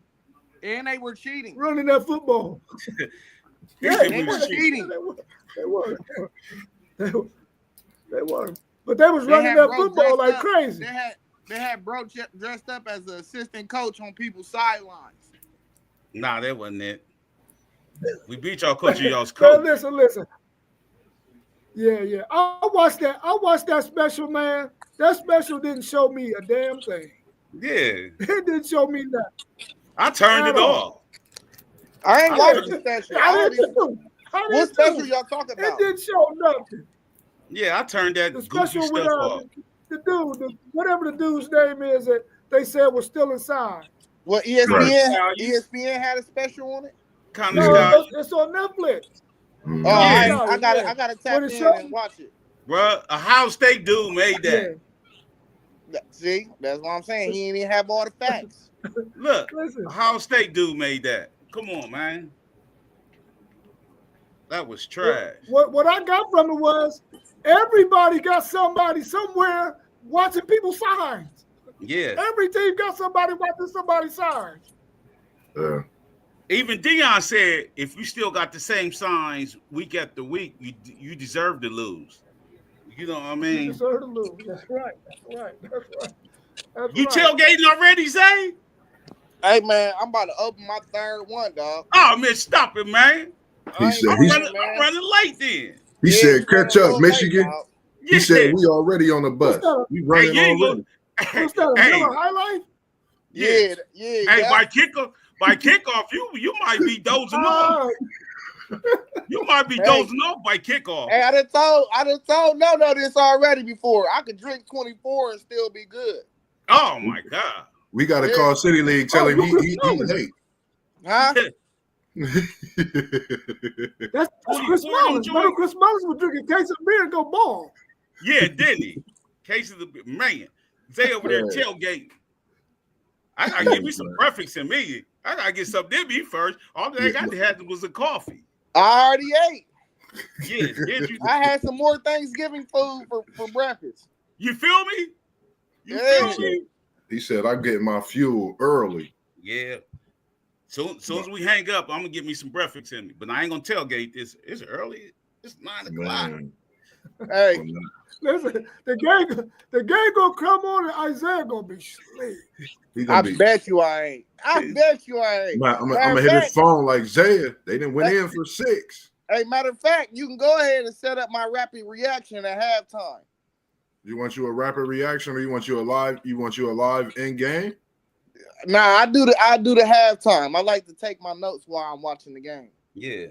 Speaker 4: And they were cheating.
Speaker 1: Running that football.
Speaker 4: They were cheating.
Speaker 1: They were. But they was running that football like crazy.
Speaker 4: They had bro dressed up as an assistant coach on people's sidelines.
Speaker 2: Nah, that wasn't it. We beat y'all coach, y'all's coach.
Speaker 1: Listen. Yeah. I watched that special, man. That special didn't show me a damn thing.
Speaker 2: Yeah.
Speaker 1: It didn't show me nothing.
Speaker 2: I turned it off.
Speaker 4: I ain't watching the special. What special y'all talking about?
Speaker 1: It didn't show nothing.
Speaker 2: Yeah, I turned that
Speaker 1: the special
Speaker 2: goofy
Speaker 1: with
Speaker 2: stuff off.
Speaker 1: The dude, whatever the dude's name is that they said was still inside.
Speaker 4: Well, ESPN had a special on it.
Speaker 1: No, it's on Netflix.
Speaker 4: Oh, yeah. I gotta tap in and watch it.
Speaker 2: Bruh, Ohio State dude made that.
Speaker 4: Yeah. See, that's what I'm saying. He ain't even have all the facts.
Speaker 2: Look, Ohio State dude made that. Come on, man. That was trash.
Speaker 1: What I got from it was everybody got somebody somewhere watching people's signs.
Speaker 2: Yeah.
Speaker 1: Every team got somebody watching somebody's signs.
Speaker 2: Even Deion said, if you still got the same signs week after week, you deserve to lose. You know what I mean?
Speaker 1: You deserve to lose. That's right.
Speaker 2: You tailgating already, Zay?
Speaker 4: Hey, man, I'm about to open my 3rd one, dog.
Speaker 2: Oh, man, stop it, man. I'm running late then.
Speaker 3: He said, catch up, Michigan. He said, we already on the bus. We running already.
Speaker 1: What's that, another highlight?
Speaker 4: Yeah.
Speaker 2: Hey, by kickoff, you might be dozing off. You might be dozing off by kickoff.
Speaker 4: Hey, I done told no this already before. I could drink 24 and still be good.
Speaker 2: Oh my God.
Speaker 3: We got to call City League, tell him he late.
Speaker 4: Huh?
Speaker 1: That's Chris Mullins. Remember Chris Mullins was drinking a case of beer and go ball.
Speaker 2: Yeah, didn't he? Case of the man. Zay over there tailgating. I gotta give me some breakfast in me. I gotta get something in me first. All that I got to have was a coffee.
Speaker 4: I already ate.
Speaker 2: Yeah,
Speaker 4: I had some more Thanksgiving food for breakfast.
Speaker 2: You feel me? You feel me?
Speaker 3: He said, I'm getting my fuel early.
Speaker 2: Yeah. So as soon as we hang up, I'm gonna get me some breakfast in me. But I ain't gonna tailgate this. It's early. It's 9 o'clock.
Speaker 4: Hey,
Speaker 1: listen, the game gonna come on and Isaiah gonna be asleep.
Speaker 4: I bet you I ain't. I'm
Speaker 3: gonna hit his phone like Zaya. They didn't went in for 6.
Speaker 4: Hey, matter of fact, you can go ahead and set up my rapid reaction at halftime.
Speaker 3: You want you a rapid reaction, or you want you a live in game?
Speaker 4: Nah, I do the halftime. I like to take my notes while I'm watching the game.
Speaker 2: Yeah.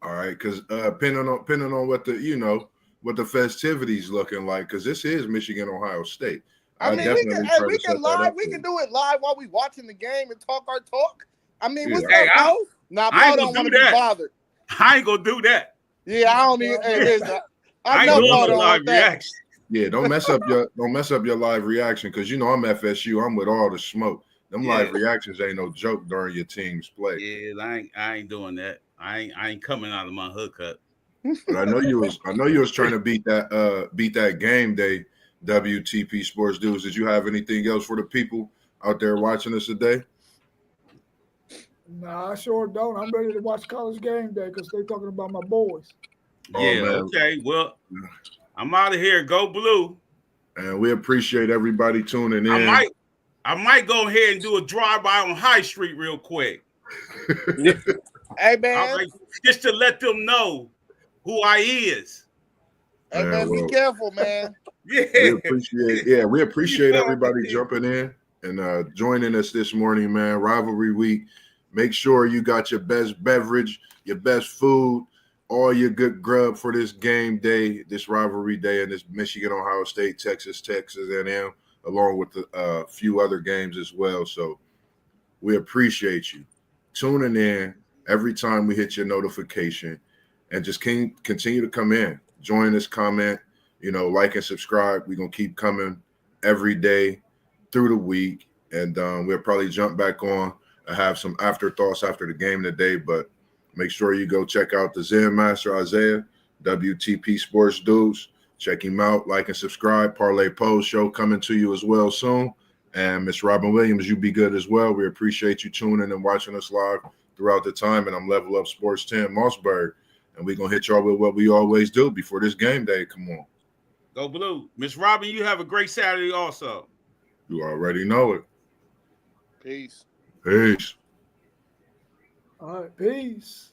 Speaker 3: All right, because depending on what the festivities looking like, because this is Michigan, Ohio State.
Speaker 4: I mean, we can do it live while we watching the game and talk our talk. I mean,
Speaker 3: Yeah.
Speaker 4: what's
Speaker 2: Hey,
Speaker 4: up, Poe? Now,
Speaker 2: I
Speaker 4: Poe
Speaker 2: ain't
Speaker 4: don't
Speaker 2: gonna
Speaker 4: want to
Speaker 2: do
Speaker 4: be
Speaker 2: that.
Speaker 4: bothered.
Speaker 2: I ain't gonna do that.
Speaker 4: Yeah, I don't even. Hey, listen, I
Speaker 2: I ain't
Speaker 4: know
Speaker 2: doing
Speaker 4: Poe
Speaker 2: no
Speaker 4: don't
Speaker 2: live
Speaker 4: want that.
Speaker 2: reaction.
Speaker 3: Yeah, don't mess up your live reaction because you know I'm FSU. I'm with all the smoke. Them
Speaker 2: Yeah.
Speaker 3: live reactions ain't no joke during your team's play.
Speaker 2: Yeah, I ain't doing that. I ain't coming out of my hood cut.
Speaker 3: But I know you was trying to beat that game day WTP Sports Dudes. Did you have anything else for the people out there watching us today?
Speaker 1: Nah, I sure don't. I'm ready to watch college game day because they talking about my boys.
Speaker 3: Oh,
Speaker 2: Yeah,
Speaker 3: man.
Speaker 2: okay. Well, I'm out of here. Go blue.
Speaker 3: And we appreciate everybody tuning in.
Speaker 2: I might go ahead and do a drive-by on High Street real quick.
Speaker 4: Hey, man.
Speaker 2: Just to let them know who I is.
Speaker 4: Hey, man, be careful, man.
Speaker 2: Yeah.
Speaker 3: We appreciate everybody jumping in and joining us this morning, man. Rivalry week. Make sure you got your best beverage, your best food, all your good grub for this game day, this rivalry day, and this Michigan, Ohio State, Texas, A&M, along with a few other games as well. So we appreciate you tuning in every time we hit your notification, and just continue to come in, join us, comment, like and subscribe. We're going to keep coming every day through the week, and we'll probably jump back on and have some afterthoughts after the game today, but make sure you go check out the Zen Master Isaiah, WTP Sports Dudes. Check him out, like and subscribe. Parlay Post show coming to you as well soon. And Miss Robin Williams, you be good as well. We appreciate you tuning and watching us live throughout the time. And I'm Level Up Sports 10 Mossberg. And we're going to hit y'all with what we always do before this game day. Come on.
Speaker 2: Go blue. Miss Robin, you have a great Saturday also.
Speaker 3: You already know it.
Speaker 4: Peace.
Speaker 3: Peace.
Speaker 1: All right, peace.